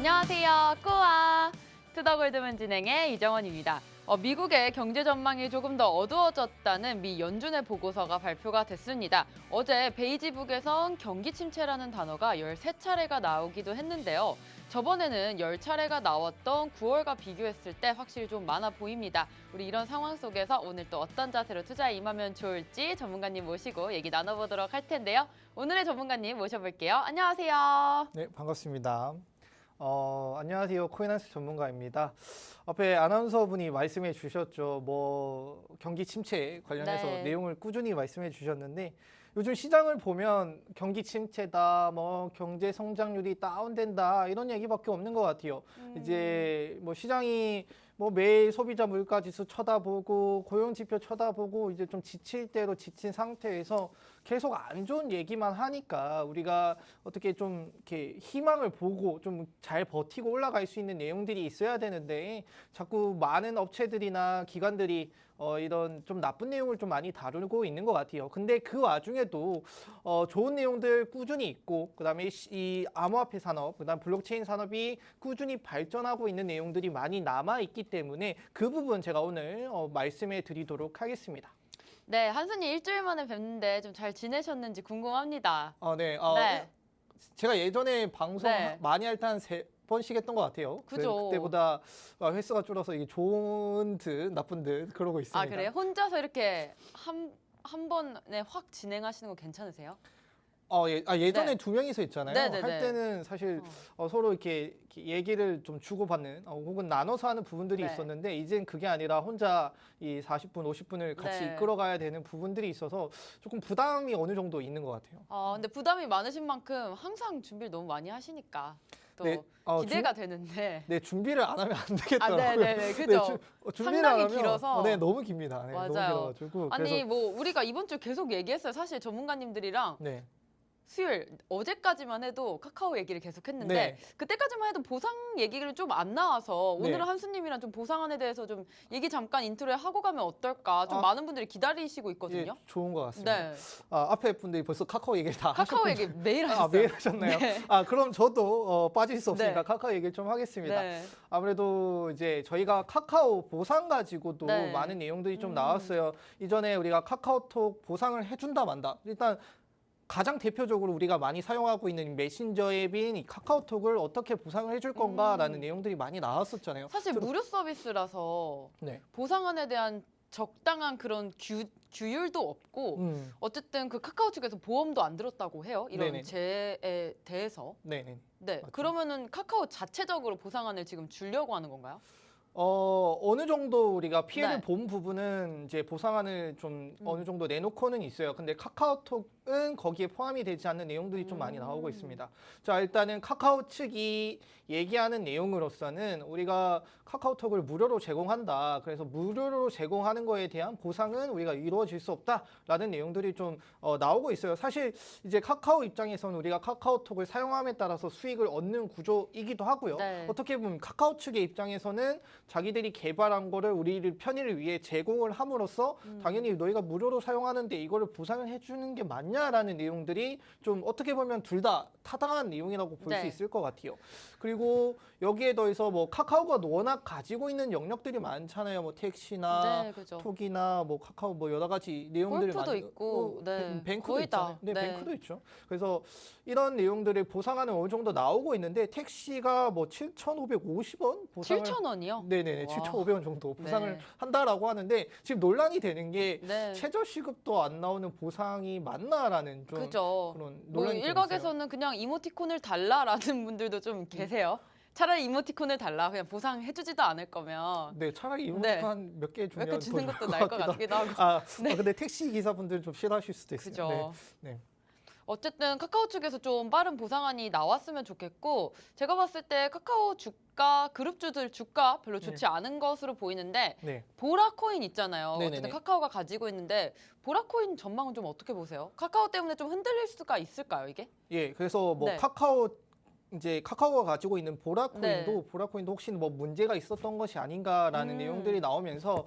안녕하세요. 꾸아 투더골드문 진행의 이정원입니다. 미국의 경제 전망이 조금 더 어두워졌다는 미 연준의 보고서가 발표가 됐습니다. 어제 베이지북에선 경기 침체라는 단어가 13차례가 나오기도 했는데요. 저번에는 10차례가 나왔던 9월과 비교했을 때 확실히 좀 많아 보입니다. 우리 이런 상황 속에서 오늘 또 어떤 자세로 투자에 임하면 좋을지 전문가님 모시고 얘기 나눠보도록 할 텐데요. 오늘의 전문가님 모셔볼게요. 안녕하세요. 네, 반갑습니다. 안녕하세요. 코인한스 전문가입니다. 앞에 아나운서분이 말씀해 주셨죠. 뭐 경기 침체 관련해서 네. 내용을 꾸준히 말씀해 주셨는데 요즘 시장을 보면 경기 침체다, 뭐 경제 성장률이 다운된다 이런 얘기밖에 없는 것 같아요. 이제 뭐 시장이 뭐 매일 소비자 물가 지수 쳐다보고 고용 지표 쳐다보고 이제 좀 지칠 대로 지친 상태에서 계속 안 좋은 얘기만 하니까 우리가 어떻게 좀 이렇게 희망을 보고 좀 잘 버티고 올라갈 수 있는 내용들이 있어야 되는데 자꾸 많은 업체들이나 기관들이 이런 좀 나쁜 내용을 좀 많이 다루고 있는 것 같아요. 근데 그 와중에도 좋은 내용들 꾸준히 있고 그다음에 이 암호화폐 산업, 그다음 블록체인 산업이 꾸준히 발전하고 있는 내용들이 많이 남아 있기 때문에 그 부분 제가 오늘 말씀해 드리도록 하겠습니다. 네, 한순이 일주일 만에 뵙는데 좀 잘 지내셨는지 궁금합니다. 네. 네. 제가 예전에 방송 네. 많이 할 때 한 3번씩 했던 것 같아요. 그죠. 그때보다 횟수가 줄어서 이게 좋은 듯 나쁜 듯 그러고 있습니다. 아, 그래요? 혼자서 이렇게 한 번에 확 진행하시는 거 괜찮으세요? 예전에 네. 2명이서 했잖아요. 네네네. 할 때는 사실 서로 이렇게 얘기를 좀 주고받는 혹은 나눠서 하는 부분들이 네. 있었는데 이젠 그게 아니라 혼자 이 40분, 50분을 같이 네. 이끌어가야 되는 부분들이 있어서 조금 부담이 어느 정도 있는 것 같아요. 근데 부담이 많으신 만큼 항상 준비를 너무 많이 하시니까 또 네, 기대가 되는데. 네, 준비를 안 하면 안 되겠더라고요. 네네네, 그죠. 준비를 안 상당히 하면 길어서. 네, 너무 깁니다. 네, 너무 맞아요. 길어가지고 아니, 그래서 뭐 우리가 이번 주 계속 얘기했어요. 사실 전문가님들이랑 네. 수요일 어제까지만 해도 카카오 얘기를 계속 했는데 네. 그때까지만 해도 보상 얘기를 좀 안 나와서 네. 오늘은 한수님이랑 좀 보상안에 대해서 좀 얘기 잠깐 인트로에 하고 가면 어떨까 좀 아, 많은 분들이 기다리시고 예, 있거든요. 좋은 것 같습니다. 네, 앞에 분들이 벌써 카카오 얘기를 다 카카오 하셨군요. 얘기 매일 하셨어요. 매일 하셨나요? 네. 그럼 저도 빠질 수 없으니까 네. 카카오 얘기를 좀 하겠습니다. 네. 아무래도 이제 저희가 카카오 보상 가지고도 네. 많은 내용들이 좀 나왔어요. 이전에 우리가 카카오톡 보상을 해준다 만다. 일단 가장 대표적으로 우리가 많이 사용하고 있는 메신저 앱인 이 카카오톡을 어떻게 보상을 해줄 건가라는 내용들이 많이 나왔었잖아요. 사실 무료 서비스라서 네. 보상안에 대한 적당한 그런 규율도 없고 어쨌든 그 카카오 측에서 보험도 안 들었다고 해요. 이런 네네. 재해에 대해서. 네네. 네, 맞죠. 그러면은 카카오 자체적으로 보상안을 지금 주려고 하는 건가요? 어느 정도 우리가 피해를 네. 본 부분은 이제 보상안을 좀 어느 정도 내놓고는 있어요. 근데 카카오톡은 거기에 포함이 되지 않는 내용들이 좀 많이 나오고 있습니다. 자, 일단은 카카오 측이 얘기하는 내용으로서는 우리가 카카오톡을 무료로 제공한다. 그래서 무료로 제공하는 거에 대한 보상은 우리가 이루어질 수 없다라는 내용들이 좀 나오고 있어요. 사실 이제 카카오 입장에서는 우리가 카카오톡을 사용함에 따라서 수익을 얻는 구조이기도 하고요. 네. 어떻게 보면 카카오 측의 입장에서는 자기들이 개발한 거를 우리를 편의를 위해 제공을 함으로써 당연히 너희가 무료로 사용하는데 이거를 보상을 해주는 게 맞냐라는 내용들이 좀 어떻게 보면 둘 다 타당한 내용이라고 볼 수 네. 있을 것 같아요. 그리고 여기에 더해서 뭐 카카오가 워낙 가지고 있는 영역들이 많잖아요. 뭐 택시나 네, 그죠. 톡이나 뭐 카카오 뭐 여러 가지 내용들이 골프도 많이 있고, 네. 뱅크도 거의 다. 있잖아요. 네, 네. 뱅크도 있죠. 그래서 이런 내용들을 보상하는 어느 정도 나오고 있는데 택시가 뭐 7,550원 보상을 7,000원이요? 네네네, 와. 7,500원 정도 보상을 네. 한다라고 하는데 지금 논란이 되는 게 네. 최저 시급도 안 나오는 보상이 맞나라는 좀 그죠. 그런 뭐 논란이 좀 있어요. 일각에서는 그냥 이모티콘을 달라라는 분들도 좀 계세요. 차라리 이모티콘을 달라. 그냥 보상해주지도 않을 거면. 네, 차라리 네. 이모티콘 몇 개 주면 몇 개 주는 더 것도 좋을 나을 것 같기도 하고. 네. 근데 택시 기사분들은 좀 싫어하실 수도 있어요. 그죠. 네. 네. 어쨌든 카카오 측에서 좀 빠른 보상안이 나왔으면 좋겠고 제가 봤을 때 카카오 주가 그룹주들 주가 별로 좋지 않은 것으로 보이는데 네. 보라코인 있잖아요. 네네네. 어쨌든 카카오가 가지고 있는데 보라코인 전망은 좀 어떻게 보세요? 카카오 때문에 좀 흔들릴 수가 있을까요, 이게? 예, 그래서 뭐 네. 카카오 이제 카카오가 가지고 있는 네. 보라코인도 혹시 뭐 문제가 있었던 것이 아닌가라는 내용들이 나오면서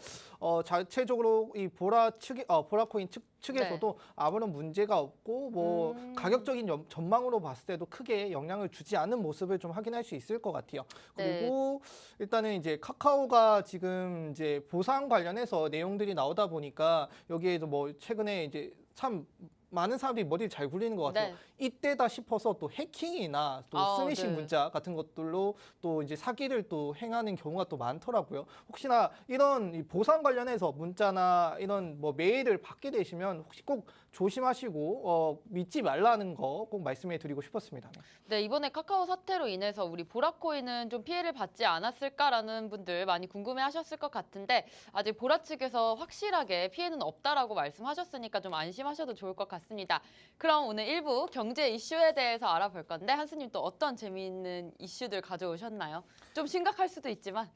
자체적으로 이 보라코인 측에서도 아무런 문제가 없고 뭐 가격적인 전망으로 봤을 때도 크게 영향을 주지 않는 모습을 좀 확인할 수 있을 것 같아요. 네. 그리고 일단은 이제 카카오가 지금 이제 보상 관련해서 내용들이 나오다 보니까 여기에도 뭐 최근에 이제 참 많은 사람들이 머리를 잘 굴리는 것 같아요. 네. 이때다 싶어서 또 해킹이나 또 아, 스미싱 네. 문자 같은 것들로 또 이제 사기를 또 행하는 경우가 또 많더라고요. 혹시나 이런 이 보상 관련해서 문자나 이런 뭐 메일을 받게 되시면 혹시 꼭 조심하시고 믿지 말라는 거 꼭 말씀해 드리고 싶었습니다. 네. 네, 이번에 카카오 사태로 인해서 우리 보라코인은 좀 피해를 받지 않았을까라는 분들 많이 궁금해하셨을 것 같은데 아직 보라 측에서 확실하게 피해는 없다라고 말씀하셨으니까 좀 안심하셔도 좋을 것 같습니다. 그럼 오늘 일부 경제 이슈에 대해서 알아볼 건데 한수님 또 어떤 재미있는 이슈들 가져오셨나요? 좀 심각할 수도 있지만.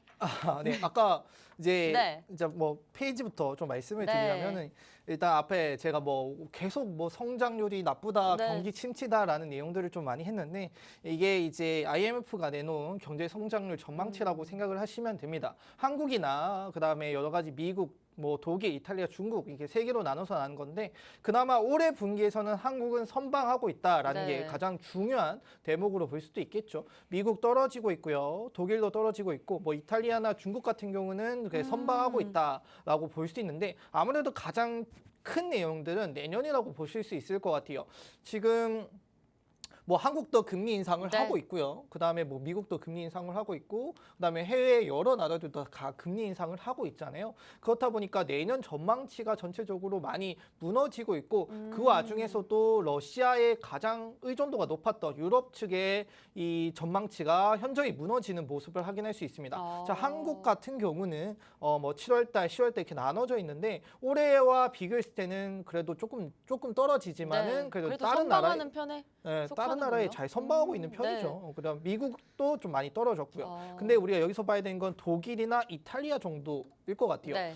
네. 아까 이제 네. 뭐 페이지부터 좀 말씀을 네. 드리자면은 일단 앞에 제가 뭐 계속 뭐 성장률이 나쁘다, 네. 경기 침체다라는 내용들을 좀 많이 했는데 이게 이제 IMF가 내놓은 경제 성장률 전망치라고 생각을 하시면 됩니다. 한국이나 그다음에 여러 가지 미국 뭐 독일, 이탈리아, 중국 이게 세 개로 나눠서 나는 건데 그나마 올해 분기에서는 한국은 선방하고 있다라는 네. 게 가장 중요한 대목으로 볼 수도 있겠죠. 미국 떨어지고 있고요. 독일도 떨어지고 있고 뭐 이탈리아나 중국 같은 경우는 그게 선방하고 있다라고 볼 수 있는데 아무래도 가장 큰 내용들은 내년이라고 보실 수 있을 것 같아요. 지금 뭐 한국도 금리 인상을 네. 하고 있고요. 그다음에 뭐 미국도 금리 인상을 하고 있고 그다음에 해외 여러 나라들도 다 금리 인상을 하고 있잖아요. 그렇다 보니까 내년 전망치가 전체적으로 많이 무너지고 있고 그 와중에서도 러시아의 가장 의존도가 높았던 유럽 측의 이 전망치가 현저히 무너지는 모습을 확인할 수 있습니다. 자, 한국 같은 경우는 뭐 7월 달, 10월 달 이렇게 나눠져 있는데 올해와 비교했을 때는 그래도 조금 떨어지지만은 네. 그래도 그래도 다른 나라 선방하는 편에 다른 속하는 나라에 거예요? 잘 선방하고 있는 네. 편이죠. 그다음 미국도 좀 많이 떨어졌고요. 아. 근데 우리가 여기서 봐야 되는 건 독일이나 이탈리아 정도일 것 같아요. 네.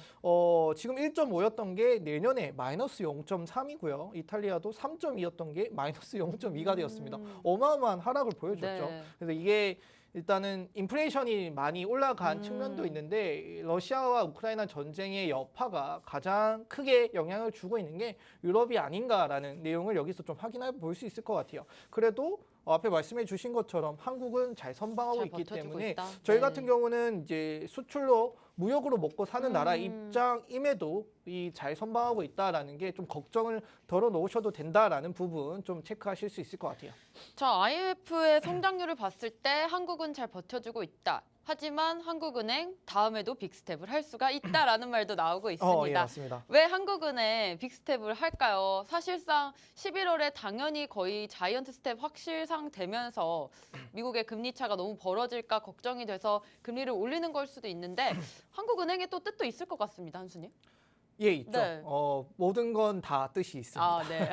지금 1.5였던 게 내년에 마이너스 0.3이고요. 이탈리아도 3.2였던 게 마이너스 0.2가 되었습니다. 어마어마한 하락을 보여줬죠. 네. 그래서 이게 일단은 인플레이션이 많이 올라간 측면도 있는데 러시아와 우크라이나 전쟁의 여파가 가장 크게 영향을 주고 있는 게 유럽이 아닌가라는 내용을 여기서 좀 확인해 볼 수 있을 것 같아요. 그래도 앞에 말씀해 주신 것처럼 한국은 잘 선방하고 잘 있기 버텨주고 때문에 있다. 저희 네. 같은 경우는 이제 수출로 무역으로 먹고 사는 나라 입장임에도 이 잘 선방하고 있다라는 게 좀 걱정을 덜어 놓으셔도 된다라는 부분 좀 체크하실 수 있을 것 같아요. 자, IMF의 성장률을 봤을 때 한국은 잘 버텨주고 있다. 하지만 한국은행 다음에도 빅스텝을 할 수가 있다라는 말도 나오고 있습니다. 예, 맞습니다. 왜 한국은행 빅스텝을 할까요? 사실상 11월에 당연히 거의 자이언트 스텝 확실상 되면서 미국의 금리 차가 너무 벌어질까 걱정이 돼서 금리를 올리는 걸 수도 있는데 한국은행의 또 뜻도 있을 것 같습니다, 한수님. 예, 있죠. 네. 모든 건 다 뜻이 있습니다. 아, 네.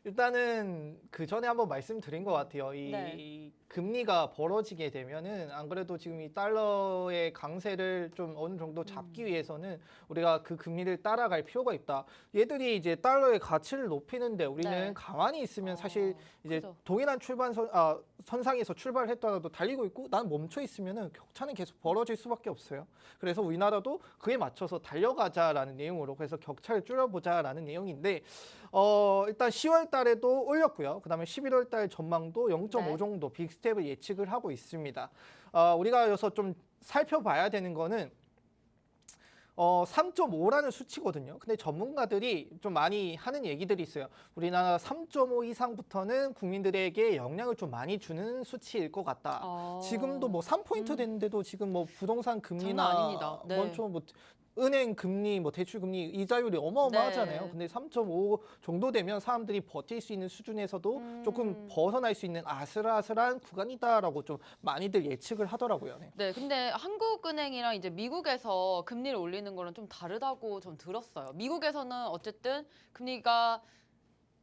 일단은 그 전에 한번 말씀드린 것 같아요. 이 네. 금리가 벌어지게 되면은 안 그래도 지금 이 달러의 강세를 좀 어느 정도 잡기 위해서는 우리가 그 금리를 따라갈 필요가 있다. 얘들이 이제 달러의 가치를 높이는데 우리는 네. 가만히 있으면 사실 이제 그죠. 동일한 선상에서 출발했더라도 달리고 있고 난 멈춰 있으면은 격차는 계속 벌어질 수밖에 없어요. 그래서 우리나라도 그에 맞춰서 달려가자라는 내용으로 그래서 격차를 줄여보자라는 내용인데 일단 10월 달에도 올렸고요. 그다음에 11월 달 전망도 0.5 네. 정도 빅스텝을 예측을 하고 있습니다. 우리가 여기서 좀 살펴봐야 되는 거는 3.5라는 수치거든요. 근데 전문가들이 좀 많이 하는 얘기들이 있어요. 우리나라 3.5 이상부터는 국민들에게 영향을 좀 많이 주는 수치일 것 같다. 지금도 뭐 3포인트 됐는데도 지금 뭐 부동산 장난 금리나 아닙니다. 네. 뭐 은행 금리, 뭐 대출 금리 이자율이 어마어마하잖아요. 네. 근데 3.5 정도 되면 사람들이 버틸 수 있는 수준에서도 조금 벗어날 수 있는 아슬아슬한 구간이다라고 좀 많이들 예측을 하더라고요. 네. 네, 근데 한국은행이랑 이제 미국에서 금리를 올리는 거는 좀 다르다고 전 들었어요. 미국에서는 어쨌든 금리가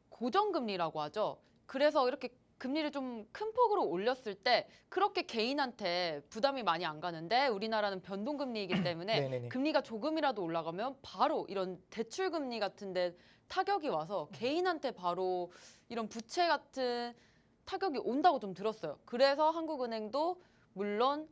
고정금리라고 하죠. 그래서 이렇게 금리를 좀 큰 폭으로 올렸을 때 그렇게 개인한테 부담이 많이 안 가는데 우리나라는 변동금리이기 때문에 네네네. 금리가 조금이라도 올라가면 바로 이런 대출금리 같은데 타격이 와서 개인한테 바로 이런 부채 같은 타격이 온다고 좀 들었어요. 그래서 한국은행도 물론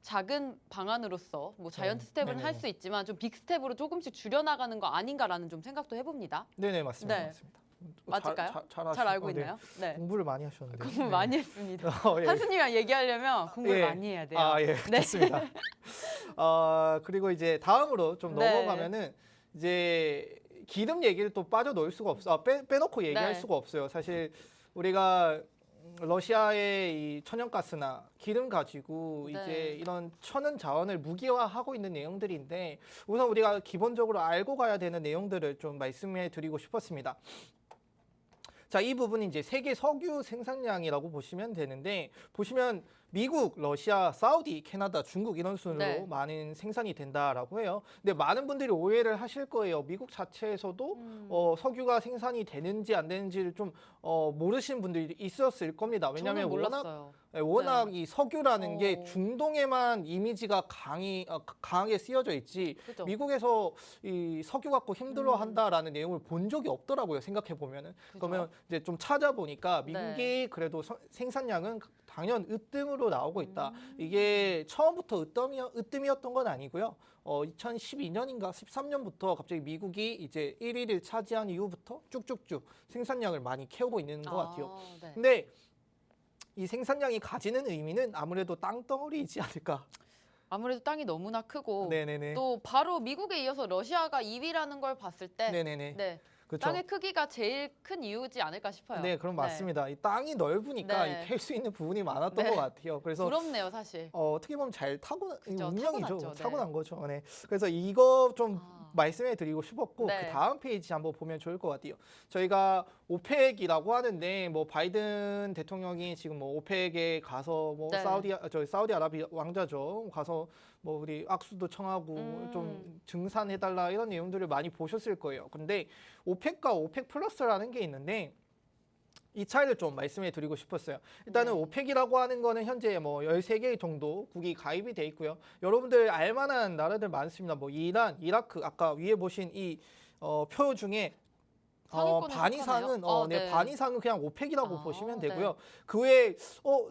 작은 방안으로서 뭐 자이언트 스텝은 네네. 할 수 있지만 좀 빅 스텝으로 조금씩 줄여나가는 거 아닌가라는 좀 생각도 해봅니다. 네네, 맞습니다. 네. 맞습니다. 맞을까요? 잘 잘 알고 네. 있나요? 네. 공부를 많이 하셨는데. 공부 네. 많이 했습니다. 예. 한수님이랑 얘기하려면 공부를 예. 많이 해야 돼요. 아, 예, 네. 좋습니다. 그리고 이제 다음으로 좀 네. 넘어가면은 이제 기름 얘기를 또 빠져놓을 수가 없어. 빼놓고 얘기할 네. 수가 없어요. 사실 우리가 러시아의 이 천연가스나 기름 가지고 네. 이제 이런 천연 자원을 무기화하고 있는 내용들인데 우선 우리가 기본적으로 알고 가야 되는 내용들을 좀 말씀해 드리고 싶었습니다. 자, 이 부분이 이제 세계 석유 생산량이라고 보시면 되는데 보시면 미국, 러시아, 사우디, 캐나다, 중국 이런 순으로 네. 많은 생산이 된다라고 해요. 근데 많은 분들이 오해를 하실 거예요. 미국 자체에서도 석유가 생산이 되는지 안 되는지를 좀 모르시는 분들이 있었을 겁니다. 왜냐하면 저는 워낙 몰랐어요. 워낙 이 석유라는 게 어. 중동에만 이미지가 강하게 쓰여져 있지 그죠? 미국에서 이 석유 갖고 힘들어한다라는 내용을 본 적이 없더라고요. 생각해 보면은. 그죠? 그러면 이제 좀 찾아보니까 네. 미국이 그래도 생산량은 당연 으뜸으로 나오고 있다. 이게 처음부터 으뜸이었던 건 아니고요. 2012년인가 13년부터 갑자기 미국이 이제 1위를 차지한 이후부터 쭉쭉쭉 생산량을 많이 키우고 있는 것 같아요. 네. 근데 이 생산량이 가지는 의미는 아무래도 땅덩어리이지 않을까. 아무래도 땅이 너무나 크고 네네네. 또 바로 미국에 이어서 러시아가 2위라는 걸 봤을 때 네네네. 네, 그렇죠. 땅의 크기가 제일 큰 이유지 않을까 싶어요. 네, 그럼 맞습니다. 이 땅이 넓으니까 네. 캘 수 있는 부분이 많았던 네. 것 같아요. 그래서 부럽네요, 사실. 어떻게 보면 잘 그죠, 운명이죠. 타고났죠. 네. 타고난 거죠. 네. 그래서 이거 좀 아. 말씀해 드리고 싶었고 네. 그 다음 페이지 한번 보면 좋을 것 같아요. 저희가 오펙이라고 하는데 뭐 바이든 대통령이 지금 뭐 오펙에 가서 뭐 네. 사우디아라비아 왕자죠. 가서 뭐 우리 악수도 청하고 좀 증산해 달라 이런 내용들을 많이 보셨을 거예요. 근데 오펙과 오펙 플러스라는 게 있는데 이 차이를 좀 말씀해 드리고 싶었어요. 일단은 네. 오펙이라고 하는 거는 현재 뭐 13개 정도 국이 가입이 돼 있고요. 여러분들 알만한 나라들 많습니다. 뭐 이란, 이라크, 아까 위에 보신 이 표 중에 상위권에 반 속하네요. 이상은 네. 반 이상은 그냥 오펙이라고 아, 보시면 네. 되고요. 그 외에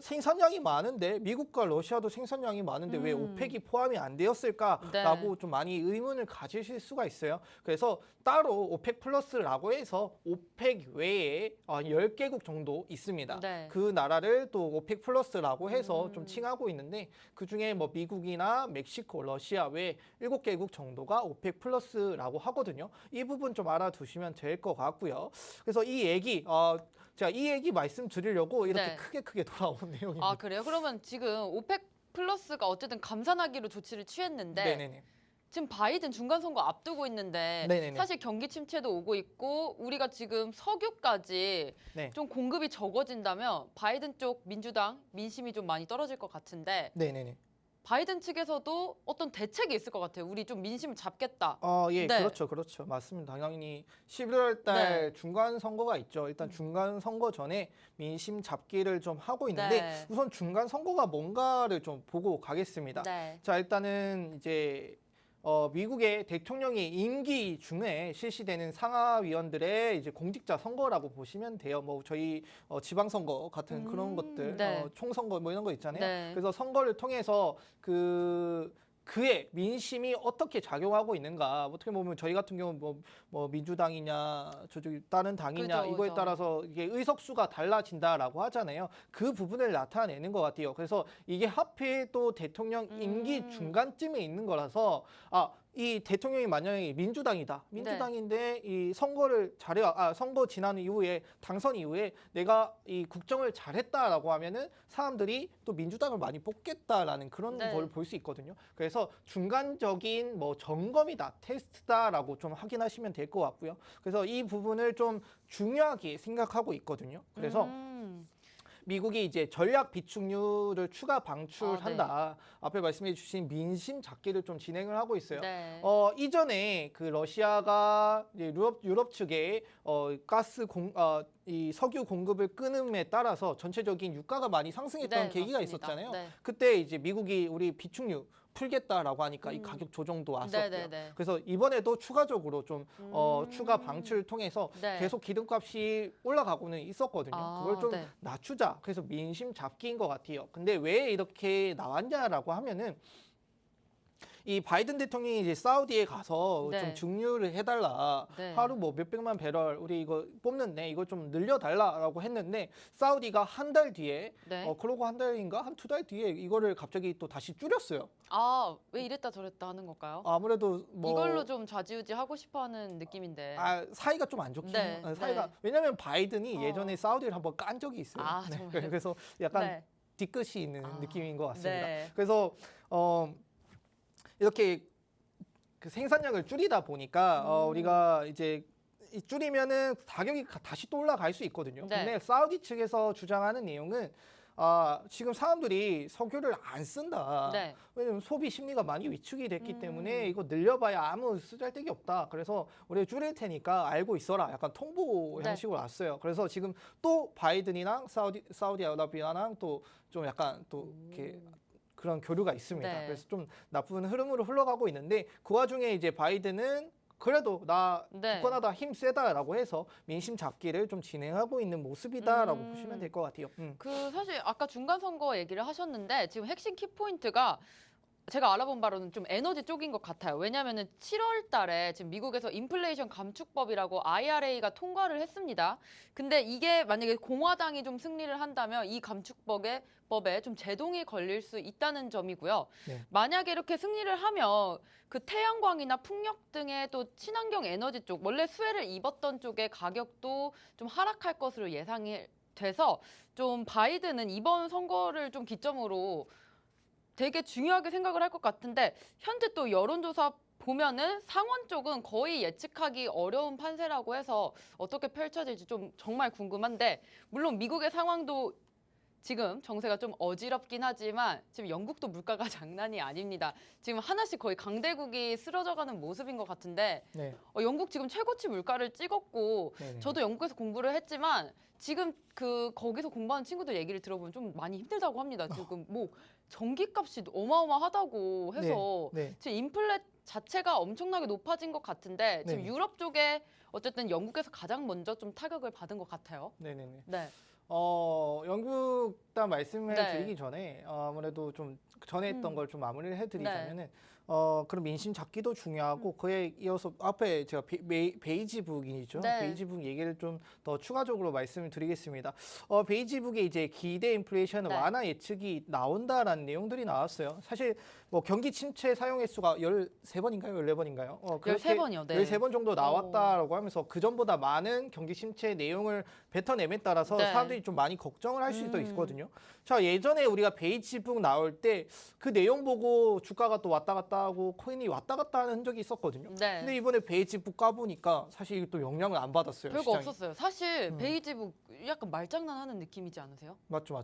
생산량이 많은데 미국과 러시아도 생산량이 많은데 왜 오펙이 포함이 안 되었을까라고 네. 좀 많이 의문을 가지실 수가 있어요. 그래서 따로 오펙 플러스라고 해서 오펙 외에 10개국 정도 있습니다. 네. 그 나라를 또 오펙 플러스라고 해서 좀 칭하고 있는데 그중에 뭐 미국이나 멕시코, 러시아 외 7개국 정도가 오펙 플러스라고 하거든요. 이 부분 좀 알아두시면 될 것 같고요. 그래서 이 얘기 제가 이 얘기 말씀드리려고 이렇게 네. 크게 돌아온 내용입니다. 아, 그래요? 그러면 지금 오펙 플러스가 어쨌든 감산하기로 조치를 취했는데 네네네. 지금 바이든 중간 선거 앞두고 있는데 네네네. 사실 경기 침체도 오고 있고 우리가 지금 석유까지 네. 좀 공급이 적어진다면 바이든 쪽 민주당 민심이 좀 많이 떨어질 것 같은데 네네네. 바이든 측에서도 어떤 대책이 있을 것 같아요. 우리 좀 민심을 잡겠다. 예, 네. 그렇죠. 맞습니다. 당연히 11월 달 네. 중간 선거가 있죠. 일단 중간 선거 전에 민심 잡기를 좀 하고 있는데 네. 우선 중간 선거가 뭔가를 좀 보고 가겠습니다. 네. 자, 일단은 이제 미국의 대통령이 임기 중에 실시되는 상하위원들의 이제 공직자 선거라고 보시면 돼요. 뭐 저희 지방선거 같은 그런 것들, 네. 총선거 뭐 이런 거 있잖아요. 네. 그래서 선거를 통해서 그의 민심이 어떻게 작용하고 있는가. 어떻게 보면 저희 같은 경우 뭐 민주당이냐 저쪽 다른 당이냐 그죠, 이거에 그죠. 따라서 이게 의석수가 달라진다라고 하잖아요. 그 부분을 나타내는 것 같아요. 그래서 이게 하필 또 대통령 임기 중간쯤에 있는 거라서 이 대통령이 만약에 민주당인데 이 선거를 선거 지난 이후에 당선 이후에 내가 이 국정을 잘했다라고 하면은 사람들이 또 민주당을 많이 뽑겠다라는 그런 네. 걸 볼 수 있거든요. 그래서 중간적인 뭐 점검이다, 테스트다라고 좀 확인하시면 될 것 같고요. 그래서 이 부분을 좀 중요하게 생각하고 있거든요. 그래서 미국이 이제 전략 비축유를 추가 방출한다. 앞에 말씀해 주신 민심 잡기를 좀 진행을 하고 있어요. 네. 이전에 그 러시아가 이제 유럽 측에 이 석유 공급을 끊음에 따라서 전체적인 유가가 많이 상승했던 네, 계기가 맞습니다. 있었잖아요. 네. 그때 이제 미국이 우리 비축유 풀겠다라고 하니까 이 가격 조정도 왔었고요. 네네네. 그래서 이번에도 추가적으로 좀 추가 방출을 통해서 네. 계속 기름값이 올라가고는 있었거든요. 아, 그걸 좀 네. 낮추자. 그래서 민심 잡기인 것 같아요. 근데 왜 이렇게 나왔냐라고 하면은 이 바이든 대통령이 이제 사우디에 가서 네. 좀 증류를 해달라. 네. 하루 뭐 몇백만 배럴 우리 이거 뽑는데 이거 좀 늘려달라라고 했는데 사우디가 한 달 뒤에 네. 그러고 한 달인가 한 두 달 뒤에 이거를 갑자기 또 다시 줄였어요. 아, 왜 이랬다 저랬다 하는 걸까요? 아무래도 뭐 이걸로 좀 좌지우지 하고 싶어하는 느낌인데. 사이가 좀 안 좋긴 네, 해요. 사이가 네. 왜냐하면 바이든이 예전에 사우디를 한번 깐 적이 있어요. 아, 네. 정말요? 그래서 약간 네. 뒤끝이 있는 아, 느낌인 것 같습니다. 네. 그래서 이렇게 그 생산량을 줄이다 보니까 우리가 이제 줄이면은 가격이 다시 또 올라갈 수 있거든요. 네. 근데 사우디 측에서 주장하는 내용은 지금 사람들이 석유를 안 쓴다. 네. 왜냐면 소비 심리가 많이 위축이 됐기 때문에 이거 늘려봐야 아무 쓰잘데기 없다. 그래서 우리가 줄일 테니까 알고 있어라. 약간 통보 네. 형식으로 왔어요. 그래서 지금 또 바이든이랑 사우디아라비아랑 또 좀 약간 또 이렇게 그런 교류가 있습니다. 네. 그래서 좀 나쁜 흐름으로 흘러가고 있는데 그 와중에 이제 바이든은 그래도 나 네. 굳건하다 힘 세다라고 해서 민심 잡기를 좀 진행하고 있는 모습이다라고 음. 보시면 될 것 같아요. 그 사실 아까 중간 선거 얘기를 하셨는데 지금 핵심 키포인트가 제가 알아본 바로는 좀 에너지 쪽인 것 같아요. 왜냐하면은 7월 달에 지금 미국에서 인플레이션 감축법이라고 IRA가 통과를 했습니다. 근데 이게 만약에 공화당이 좀 승리를 한다면 이 감축법에 좀 제동이 걸릴 수 있다는 점이고요. 네. 만약에 이렇게 승리를 하면 그 태양광이나 풍력 등의 또 친환경 에너지 쪽, 원래 수혜를 입었던 쪽의 가격도 좀 하락할 것으로 예상이 돼서 좀 바이든은 이번 선거를 좀 기점으로 되게 중요하게 생각을 할 것 같은데 현재 또 여론조사 보면은 상원 쪽은 거의 예측하기 어려운 판세라고 해서 어떻게 펼쳐질지 좀 정말 궁금한데 물론 미국의 상황도 지금 정세가 좀 어지럽긴 하지만 지금 영국도 물가가 장난이 아닙니다. 지금 하나씩 거의 강대국이 쓰러져가는 모습인 것 같은데 네. 영국 지금 최고치 물가를 찍었고 네네. 저도 영국에서 공부를 했지만 지금 거기서 공부하는 친구들 얘기를 들어보면 좀 많이 힘들다고 합니다. 지금 뭐 전기값이 어마어마하다고 해서 네. 지금 인플레 자체가 엄청나게 높아진 것 같은데 지금 네네. 유럽 쪽에 어쨌든 영국에서 가장 먼저 좀 타격을 받은 것 같아요. 네네네. 네. 영국 단 말씀을 네. 드리기 전에 아무래도 좀 전에 했던 걸 좀 마무리를 네. 해드리자면은 그럼 민심 잡기도 중요하고 그에 이어서 앞에 제가 베이지북이죠. 네. 베이지북 얘기를 좀 더 추가적으로 말씀을 드리겠습니다. 베이지북에 이제 기대 인플레이션 네. 완화 예측이 나온다라는 내용들이 나왔어요. 사실 뭐 경기 침체 사용 횟수가 13번인가요? 14번인가요? 13번이요. 네. 13번 정도 나왔다라고 하면서 그전보다 많은 경기 침체 내용을 뱉어냄에 따라서 네. 사람들이 좀 많이 걱정을 할 수도 있거든요. 자, 예전에 우리가 베이지북 나올 때 그 내용 보고 주가가 또 왔다 갔다 하고 코인이 왔다 갔다 하는 흔적이 있었거든요. 네. 근데 이번에 베이지북 까보니까 사실 이게 또 영향을 안 받았어요. 별거 시장이. 없었어요. 사실 베이지북 약간 말장난하는 느낌이지 않으세요? 맞죠.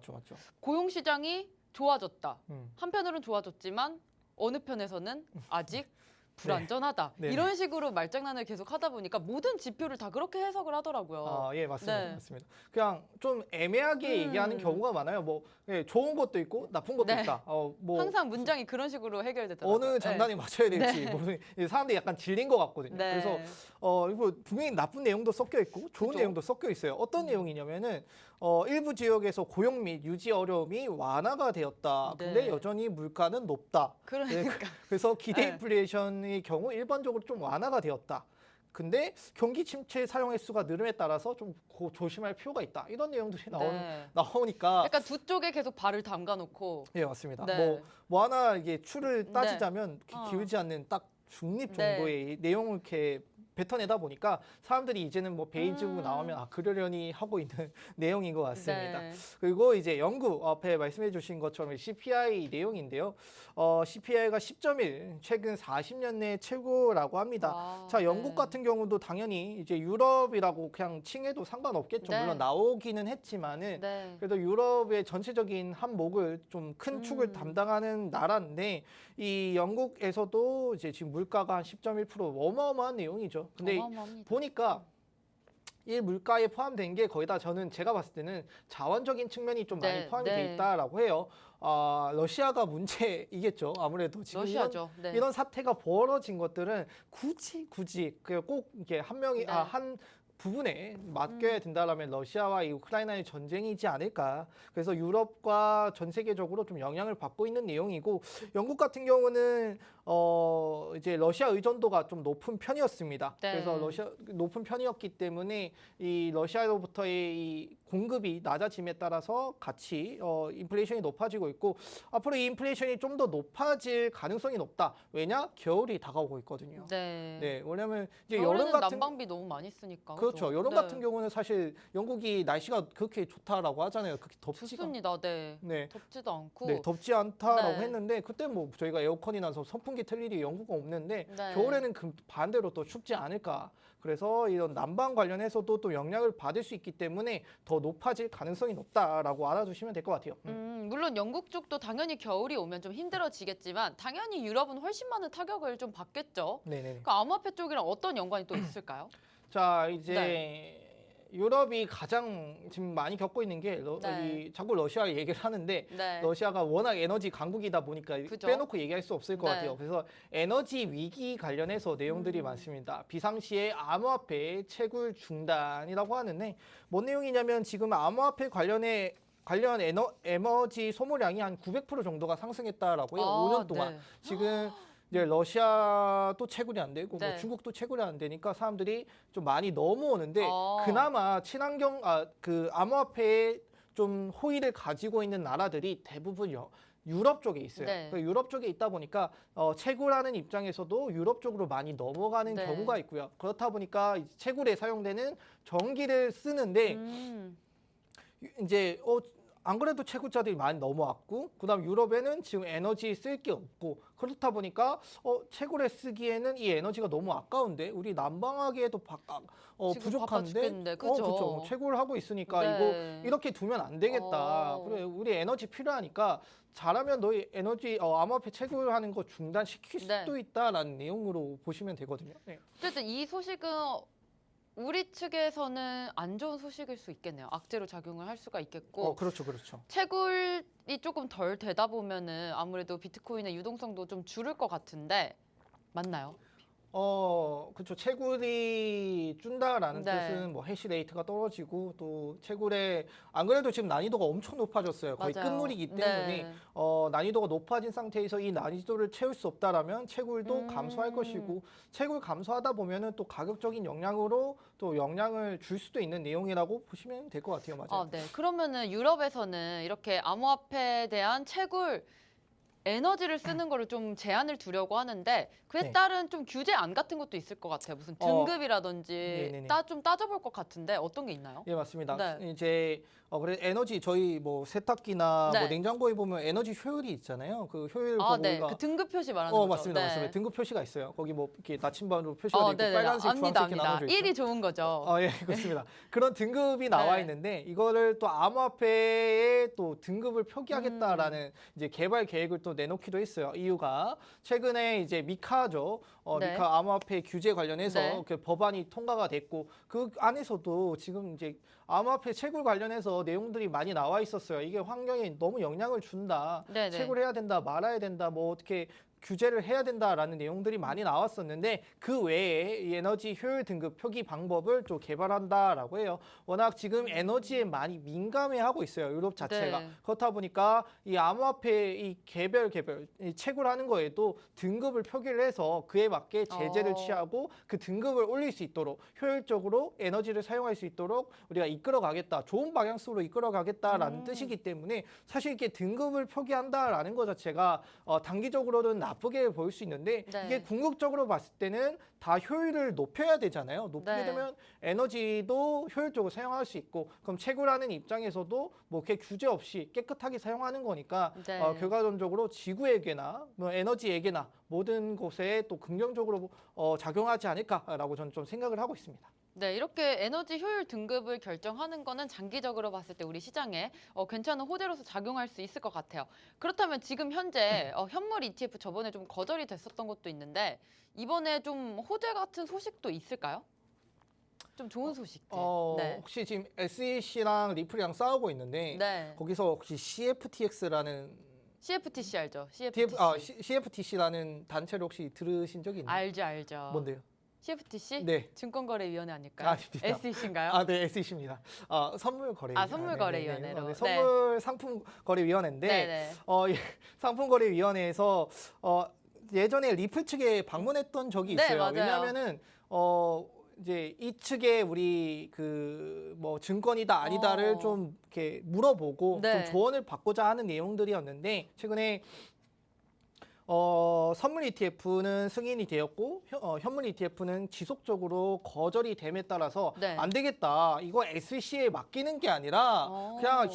고용 시장이 좋아졌다. 음. 한편으로는 좋아졌지만 어느 편에서는 아직 불안전하다. 네. 이런 식으로 말장난을 계속 하다 보니까 모든 지표를 다 그렇게 해석을 하더라고요. 예, 맞습니다. 네. 맞습니다. 그냥 좀 애매하게 얘기하는 경우가 많아요. 뭐 좋은 것도 있고 나쁜 것도 네. 있다. 뭐 항상 문장이 그런 식으로 해결되더라고요. 어느 장단에 맞춰야 될지 네. 모르는 사람들이 약간 질린 것 같거든요. 네. 그래서 이거 분명히 나쁜 내용도 섞여 있고 좋은 그죠. 내용도 섞여 있어요. 어떤 내용이냐면은 일부 지역에서 고용 및 유지 어려움이 완화가 되었다. 근데 네. 여전히 물가는 높다. 그러니까 그래서 기대 네. 인플레이션의 경우 일반적으로 좀 완화가 되었다. 근데 경기 침체 사용 횟수가 늘음에 따라서 좀 조심할 필요가 있다. 이런 내용들이 네. 나오니까 약간 두 쪽에 계속 발을 담가 놓고 예, 맞습니다. 네. 뭐 하나 이게 추를 따지자면 어. 기울지 않는 딱 중립 네. 정도의 내용을 이렇게 뱉어내다 보니까 사람들이 이제는 뭐 베이지북 나오면 그러려니 하고 있는 내용인 것 같습니다. 네. 그리고 이제 영국 앞에 말씀해 주신 것처럼 CPI 내용인데요. CPI가 10.1 최근 40년 내 최고라고 합니다. 와, 자, 영국 네. 같은 경우도 당연히 이제 유럽이라고 그냥 칭해도 상관없겠죠. 네. 물론 나오기는 했지만은 네. 그래도 유럽의 전체적인 한목을 좀 큰 축을 담당하는 나라인데 이 영국에서도 이제 지금 물가가 한 10.1% 어마어마한 내용이죠. 근데 어마어마합니다. 보니까 이 물가에 포함된 게 거의 다 저는 제가 봤을 때는 자원적인 측면이 좀 많이 네, 포함이 네. 돼 있다라고 해요. 러시아가 문제이겠죠. 아무래도 지금 러시아죠. 네. 이런 사태가 벌어진 것들은 굳이 꼭 이게 한 명이 네. 한 부분에 맡겨야 된다라면 러시아와 이 우크라이나의 전쟁이지 않을까. 그래서 유럽과 전 세계적으로 좀 영향을 받고 있는 내용이고 영국 같은 경우는 이제 러시아 의존도가 좀 높은 편이었습니다. 네. 그래서 러시아 높은 편이었기 때문에 이 러시아로부터의 이 공급이 낮아짐에 따라서 같이 인플레이션이 높아지고 있고 앞으로 이 인플레이션이 좀 더 높아질 가능성이 높다. 왜냐? 겨울이 다가오고 있거든요. 네. 네, 왜냐면 이제 겨울에는 여름 같은 난방비 너무 많이 쓰니까. 그렇죠. 여름 네. 같은 경우는 사실 영국이 날씨가 그렇게 좋다라고 하잖아요. 그렇게 덥지가 좋습니다. 네. 네. 덥지도 않고. 네, 덥지 않다라고 네. 했는데 그때 뭐 저희가 에어컨이나서 선풍기 틀 일이 영국은 없는데 네. 겨울에는 그 반대로 또 춥지 않을까. 그래서 이런 난방 관련해서도 또 영향을 받을 수 있기 때문에 더 높아질 가능성이 높다라고 알아두시면 될 것 같아요. 물론 영국 쪽도 당연히 겨울이 오면 좀 힘들어지겠지만 당연히 유럽은 훨씬 많은 타격을 좀 받겠죠. 네네. 그 암호화폐 쪽이랑 어떤 연관이 또 있을까요? 자, 이제 네. 유럽이 가장 지금 많이 겪고 있는 게 네. 자꾸 러시아 얘기를 하는데 네. 러시아가 워낙 에너지 강국이다 보니까 그죠. 빼놓고 얘기할 수 없을 것 네. 같아요. 그래서 에너지 위기 관련해서 내용들이 많습니다. 비상시에 암호화폐 채굴 중단이라고 하는데 뭔 내용이냐면 지금 암호화폐 관련 에너지 소모량이 한 900% 정도가 상승했다라고 해요. 5년 동안. 네. 지금 이제 러시아도 채굴이 안 되고 네. 뭐 중국도 채굴이 안 되니까 사람들이 좀 많이 넘어오는데 어. 그나마 친환경 그 암호화폐에 좀 호의를 가지고 있는 나라들이 대부분 유럽 쪽에 있어요. 네. 그 유럽 쪽에 있다 보니까 채굴하는 입장에서도 유럽 쪽으로 많이 넘어가는 네. 경우가 있고요. 그렇다 보니까 이제 채굴에 사용되는 전기를 쓰는데 이제 안 그래도 채굴자들이 많이 넘어왔고 그다음 유럽에는 지금 에너지 쓸 게 없고 그렇다 보니까 채굴에 쓰기에는 이 에너지가 너무 아까운데 우리 난방하기에도 지금 부족한데 바빠 죽겠는데, 그죠? 그렇죠. 채굴하고 있으니까 네. 이거 이렇게 두면 안 되겠다. 그래 우리 에너지 필요하니까 잘하면 너희 에너지 암호화폐 채굴하는 거 중단시킬 네. 수도 있다라는 내용으로 보시면 되거든요. 네. 어쨌든 이 소식은 우리 측에서는 안 좋은 소식일 수 있겠네요. 악재로 작용을 할 수가 있겠고. 그렇죠, 그렇죠. 채굴이 조금 덜 되다 보면은 아무래도 비트코인의 유동성도 좀 줄을 것 같은데 맞나요? 그렇죠. 채굴이 준다라는 네. 뜻은 뭐 해시레이트가 떨어지고 또 채굴에 안 그래도 지금 난이도가 엄청 높아졌어요. 거의 맞아요. 끝물이기 때문에 네. 난이도가 높아진 상태에서 이 난이도를 채울 수 없다라면 채굴도 감소할 것이고 채굴 감소하다 보면은 또 가격적인 영향으로 또 영향을 줄 수도 있는 내용이라고 보시면 될 것 같아요. 맞아요. 네. 그러면은 유럽에서는 이렇게 암호화폐에 대한 채굴 에너지를 쓰는 거를 좀 제한을 두려고 하는데 그에 네. 따른 좀 규제안 같은 것도 있을 것 같아요. 무슨 등급이라든지 네네네. 좀 따져볼 것 같은데 어떤 게 있나요? 예, 맞습니다. 네. 이제 그래 에너지 저희 뭐 세탁기나 네. 뭐 냉장고에 보면 에너지 효율이 있잖아요. 그 효율 보고 네. 우리가 그 등급 표시 말하는 거죠. 맞습니다. 네. 맞습니다. 등급 표시가 있어요. 거기 뭐 이렇게 나침반으로 표시가 돼 있고 네네. 빨간색, 압니다, 주황색 이렇게 압니다. 나눠져 있죠. 1이 좋은 거죠. 예, 그렇습니다. 그런 등급이 나와 네. 있는데 이거를 또 암호화폐의 또 등급을 표기하겠다라는 이제 개발 계획을 또 내놓기도 했어요. 이유가 최근에 이제 미카죠. 네. 미카 암호화폐 규제 관련해서 네. 그 법안이 통과가 됐고 그 안에서도 지금 이제 암호화폐 채굴 관련해서 내용들이 많이 나와 있었어요. 이게 환경에 너무 영향을 준다. 네네. 채굴해야 된다, 말아야 된다, 뭐 어떻게 규제를 해야 된다라는 내용들이 많이 나왔었는데 그 외에 이 에너지 효율 등급 표기 방법을 좀 개발한다라고 해요. 워낙 지금 에너지에 많이 민감해하고 있어요. 유럽 자체가. 네. 그렇다 보니까 이 암호화폐 이 개별 이 채굴하는 거에도 등급을 표기를 해서 그에 맞게 제재를 취하고 그 등급을 올릴 수 있도록 효율적으로 에너지를 사용할 수 있도록 우리가 이끌어가겠다. 좋은 방향으로 이끌어가겠다라는 뜻이기 때문에 사실 이렇게 등급을 표기한다라는 것 자체가 단기적으로는 나쁘게 보일 수 있는데 네. 이게 궁극적으로 봤을 때는 다 효율을 높여야 되잖아요. 높이게 네. 되면 에너지도 효율적으로 사용할 수 있고 그럼 채굴하는 입장에서도 뭐 이렇게 규제 없이 깨끗하게 사용하는 거니까 네. 결과론적으로 지구에게나 뭐 에너지에게나 모든 곳에 또 긍정적으로 작용하지 않을까라고 저는 좀 생각을 하고 있습니다. 네, 이렇게 에너지 효율 등급을 결정하는 거는 장기적으로 봤을 때 우리 시장에 괜찮은 호재로서 작용할 수 있을 것 같아요. 그렇다면 지금 현재 현물 ETF 저번에 좀 거절이 됐었던 것도 있는데 이번에 좀 호재 같은 소식도 있을까요? 좀 좋은 소식들. 네. 혹시 지금 SEC랑 리플이랑 싸우고 있는데 네. 거기서 혹시 CFTX라는 CFTC 알죠? CFTC. CFTC라는 단체를 혹시 들으신 적이 있나요? 알죠. 뭔데요? CFTC? 네. 증권거래위원회 아닐까요? 아닙니다. SEC인가요? 네, SEC입니다. 선물거래. 선물거래위원회로. 선물 상품거래위원회인데 네네. 이 상품거래위원회에서 예전에 리플 측에 방문했던 적이 네, 있어요. 맞아요. 왜냐하면은 이제 이 측에 우리 뭐 증권이다 아니다를 좀 이렇게 물어보고 네. 좀 조언을 받고자 하는 내용들이었는데 최근에 선물 ETF는 승인이 되었고 현물 ETF는 지속적으로 거절이 됨에 따라서 네. 안 되겠다. 이거 SEC에 맡기는 게 아니라 그냥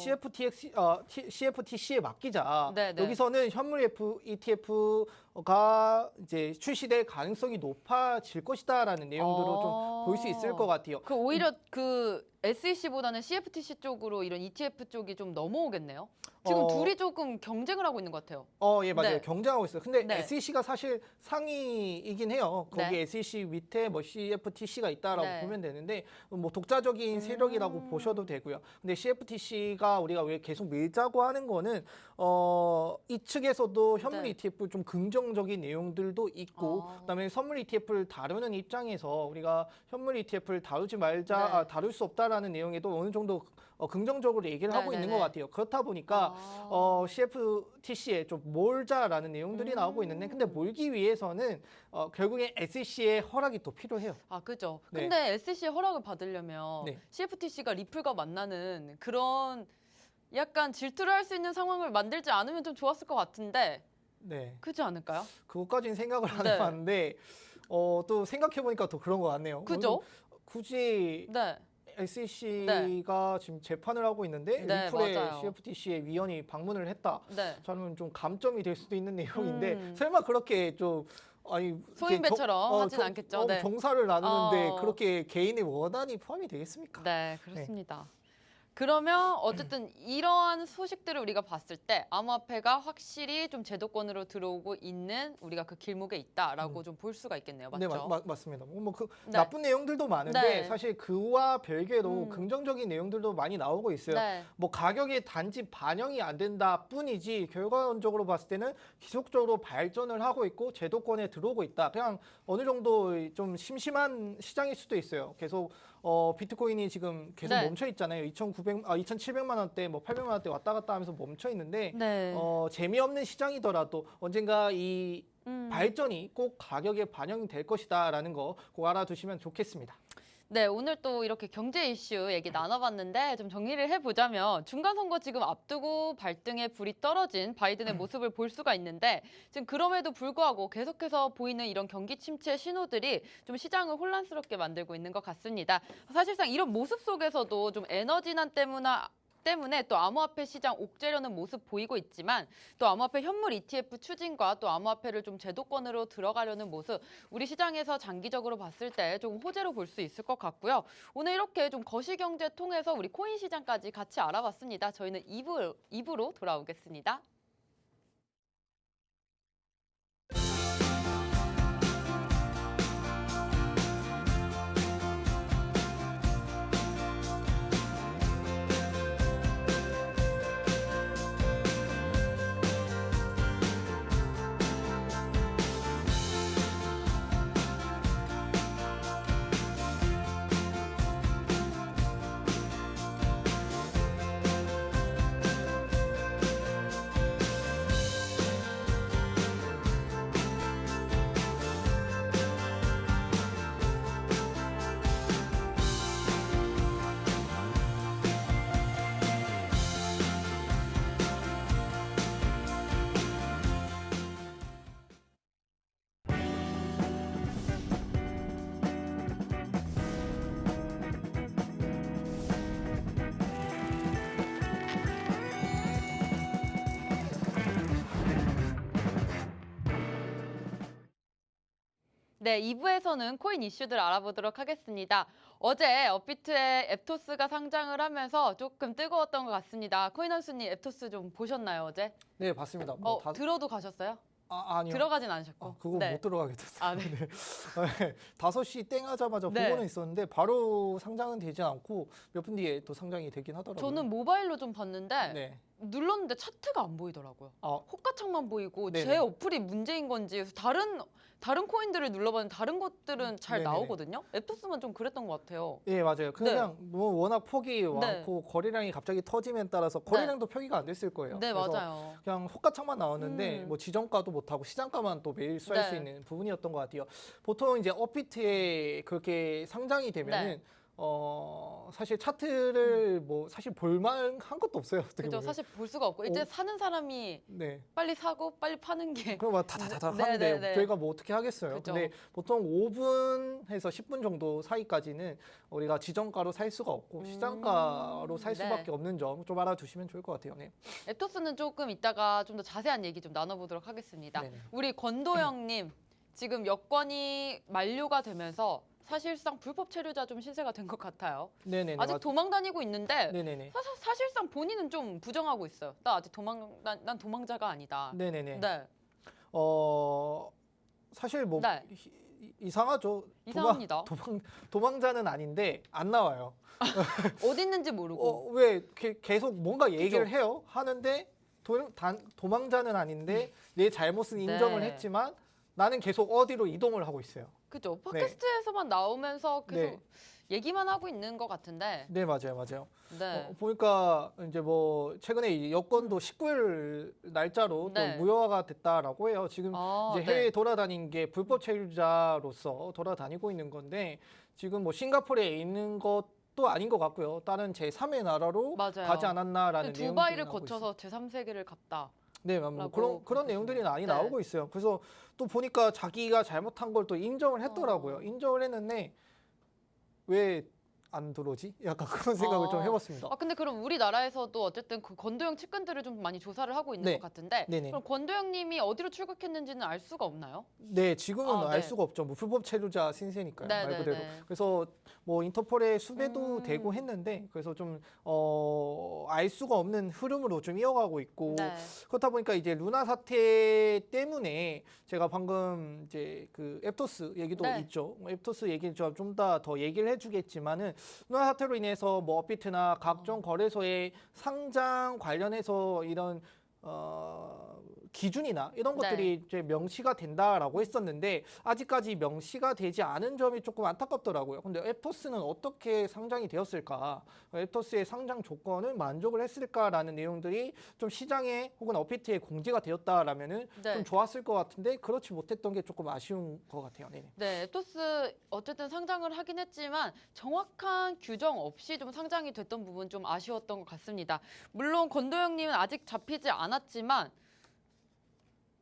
CFTC에 맡기자. 네, 네. 여기서는 현물 ETF가 이제 출시될 가능성이 높아질 것이다라는 내용들로 좀 볼 수 있을 것 같아요. 그 오히려 그 SEC보다는 CFTC 쪽으로 이런 ETF 쪽이 좀 넘어오겠네요. 지금 둘이 조금 경쟁을 하고 있는 것 같아요. 예, 맞아요. 네. 경쟁하고 있어요. 근데 네. SEC가 사실 상위이긴 해요. 거기 네. SEC 밑에 뭐 CFTC가 있다라고 네. 보면 되는데 뭐 독자적인 세력이라고 보셔도 되고요. 근데 CFTC가 우리가 왜 계속 밀자고 하는 거는 이 측에서도 현물 네. ETF 좀 긍정적인 내용들도 있고 그다음에 선물 ETF를 다루는 입장에서 우리가 현물 ETF를 다루지 말자, 네. 다룰 수 없다라는 내용에도 어느 정도 긍정적으로 얘기를 하고 있는 것 네네네. 같아요. 그렇다 보니까 CFTC에 좀 몰자라는 내용들이 나오고 있는데 근데 몰기 위해서는 결국엔 SEC의 허락이 또 필요해요. 그죠. 네. 근데 SEC의 허락을 받으려면 네. CFTC가 리플과 만나는 그런 약간 질투를 할 수 있는 상황을 만들지 않으면 좀 좋았을 것 같은데 네. 그렇지 않을까요? 그것까지는 생각을 안 네. 해봤는데 또 생각해보니까 더 그런 것 같네요. 그죠? 굳이 네. SEC가 지금 재판을 하고 있는데 네, 리플의 맞아요. CFTC의 위원이 방문을 했다. 네. 저는 좀 감점이 될 수도 있는 내용인데 음. 설마 그렇게 좀 이렇게 소인배처럼 하진 않겠죠. 네. 정사를 나누는데 어. 그렇게 개인의 원한이 포함이 되겠습니까? 네, 그렇습니다. 그러면 어쨌든 이러한 소식들을 우리가 봤을 때 암호화폐가 확실히 좀 제도권으로 들어오고 있는 우리가 그 길목에 있다라고 좀 볼 수가 있겠네요. 맞죠? 네, 맞습니다. 그 네. 나쁜 내용들도 많은데 네. 사실 그와 별개로 긍정적인 내용들도 많이 나오고 있어요. 네. 뭐 가격에 단지 반영이 안 된다 뿐이지 결과론적으로 봤을 때는 지속적으로 발전을 하고 있고 제도권에 들어오고 있다. 그냥 어느 정도 좀 심심한 시장일 수도 있어요. 계속 비트코인이 지금 계속 네. 멈춰 있잖아요. 2,700만 원대, 뭐 800만 원대 왔다 갔다 하면서 멈춰 있는데 네. 재미없는 시장이더라도 언젠가 이 발전이 꼭 가격에 반영이 될 것이다라는 거 꼭 알아두시면 좋겠습니다. 네, 오늘 또 이렇게 경제 이슈 얘기 나눠봤는데 좀 정리를 해보자면 중간선거 지금 앞두고 발등에 불이 떨어진 바이든의 모습을 볼 수가 있는데 지금 그럼에도 불구하고 계속해서 보이는 이런 경기 침체 신호들이 좀 시장을 혼란스럽게 만들고 있는 것 같습니다. 사실상 이런 모습 속에서도 좀 에너지난 때문에 또 암호화폐 시장 옥죄려는 모습 보이고 있지만 또 암호화폐 현물 ETF 추진과 또 암호화폐를 좀 제도권으로 들어가려는 모습 우리 시장에서 장기적으로 봤을 때 좀 호재로 볼 수 있을 것 같고요. 오늘 이렇게 좀 거시경제 통해서 우리 코인 시장까지 같이 알아봤습니다. 저희는 2부로 돌아오겠습니다. 네, 2부에서는 코인 이슈들 알아보도록 하겠습니다. 어제 업비트의 앱토스가 상장을 하면서 조금 뜨거웠던 것 같습니다. 코인 원수님 앱토스 좀 보셨나요, 어제? 네, 봤습니다. 들어도 가셨어요? 아니요. 들어가진 않으셨고. 그거 네. 못 들어가게 됐어요. 아, 네. 네. 5시 땡 하자마자 네. 보고는 있었는데 바로 상장은 되지 않고 몇 분 뒤에 또 상장이 되긴 하더라고요. 저는 모바일로 좀 봤는데 네. 눌렀는데 차트가 안 보이더라고요. 호가창만 보이고 네네. 제 어플이 문제인 건지 그래서 다른 코인들을 눌러봤는데 다른 것들은 잘 네네네. 나오거든요. 앱토스만 좀 그랬던 것 같아요. 예, 맞아요. 그냥 뭐 워낙 폭이 네. 많고 거래량이 갑자기 터짐에 따라서 거래량도 표기가 안 됐을 거예요. 네, 그래서 맞아요. 그냥 호가창만 나왔는데 뭐 지정가도 못하고 시장가만 또 매일 수할 네. 수 있는 부분이었던 것 같아요. 보통 이제 업비트에 그렇게 상장이 되면은 네. 사실 차트를 뭐 사실 볼만한 것도 없어요. 어떻게 그죠. 보면. 사실 볼 수가 없고 이제 사는 사람이 네. 빨리 사고 빨리 파는 게 그럼 막 다다다다 네, 하는데 네, 네. 저희가 뭐 어떻게 하겠어요. 그죠. 근데 보통 5분에서 10분 정도 사이까지는 우리가 지정가로 살 수가 없고 시장가로 살 네. 수밖에 없는 점 좀 알아두시면 좋을 것 같아요. 네. 앱토스는 조금 이따가 좀 더 자세한 얘기 좀 나눠보도록 하겠습니다. 네네. 우리 권도영님 지금 여권이 만료가 되면서 사실상 불법 체류자 좀 신세가 된 것 같아요. 네네네. 아직 도망 다니고 있는데 네네네. 사실상 본인은 좀 부정하고 있어요. 나 아직 난 도망자가 아니다. 네네네. 네, 사실 뭐 네. 이상하죠. 이상합니다. 도망자는 아닌데 안 나와요. 어디 있는지 모르고. 왜 계속 뭔가 얘기를 그죠. 해요? 하는데 도망자는 아닌데 내 잘못은 인정을 네. 했지만 나는 계속 어디로 이동을 하고 있어요. 그죠. 팟캐스트에서만 나오면서 계속 네. 얘기만 하고 있는 것 같은데. 네, 맞아요. 네. 보니까 이제 뭐 최근에 이 여권도 19일 날짜로 네. 또 무효화가 됐다라고 해요. 지금 아, 이제 네. 해외에 돌아다닌 게 불법 체류자로서 돌아다니고 있는 건데 지금 뭐 싱가포르에 있는 것도 아닌 것 같고요. 다른 제3의 나라로 맞아요. 가지 않았나라는 내용들이 두바이를 나오고 있어요. 거쳐서 제3세계를 갔다. 네, 뭐 라고 그런 내용들이 많이 네. 나오고 있어요. 그래서 또 보니까 자기가 잘못한 걸 또 인정을 했더라고요. 인정을 했는데 왜 안 들어오지? 약간 그런 생각을 좀 해봤습니다. 근데 그럼 우리나라에서도 어쨌든 그 권도영 측근들을 좀 많이 조사를 하고 있는 네. 것 같은데 네네. 그럼 권도영님이 어디로 출국했는지는 알 수가 없나요? 네, 지금은 네. 알 수가 없죠. 뭐 불법 체류자 신세니까요. 네, 말 네, 그대로. 네. 그래서 뭐 인터폴에 수배도 되고 했는데 그래서 좀 알 수가 없는 흐름으로 좀 이어가고 있고 네. 그렇다 보니까 이제 루나 사태 때문에 제가 방금 이제 그 앱토스 얘기도 네. 있죠. 앱토스 얘기를 좀 더 얘기를 해주겠지만은 루나 사태로 인해서 뭐 업비트나 각종 거래소의 상장 관련해서 이런 기준이나 이런 네. 것들이 이제 명시가 된다라고 했었는데 아직까지 명시가 되지 않은 점이 조금 안타깝더라고요. 근데 앱토스는 어떻게 상장이 되었을까? 앱토스의 상장 조건은 만족을 했을까라는 내용들이 좀 시장에 혹은 업비트에 공지가 되었다라면은 네. 좀 좋았을 것 같은데 그렇지 못했던 게 조금 아쉬운 것 같아요. 네. 네, 앱토스 어쨌든 상장을 하긴 했지만 정확한 규정 없이 좀 상장이 됐던 부분 좀 아쉬웠던 것 같습니다. 물론 권도영님은 아직 잡히지 않았지만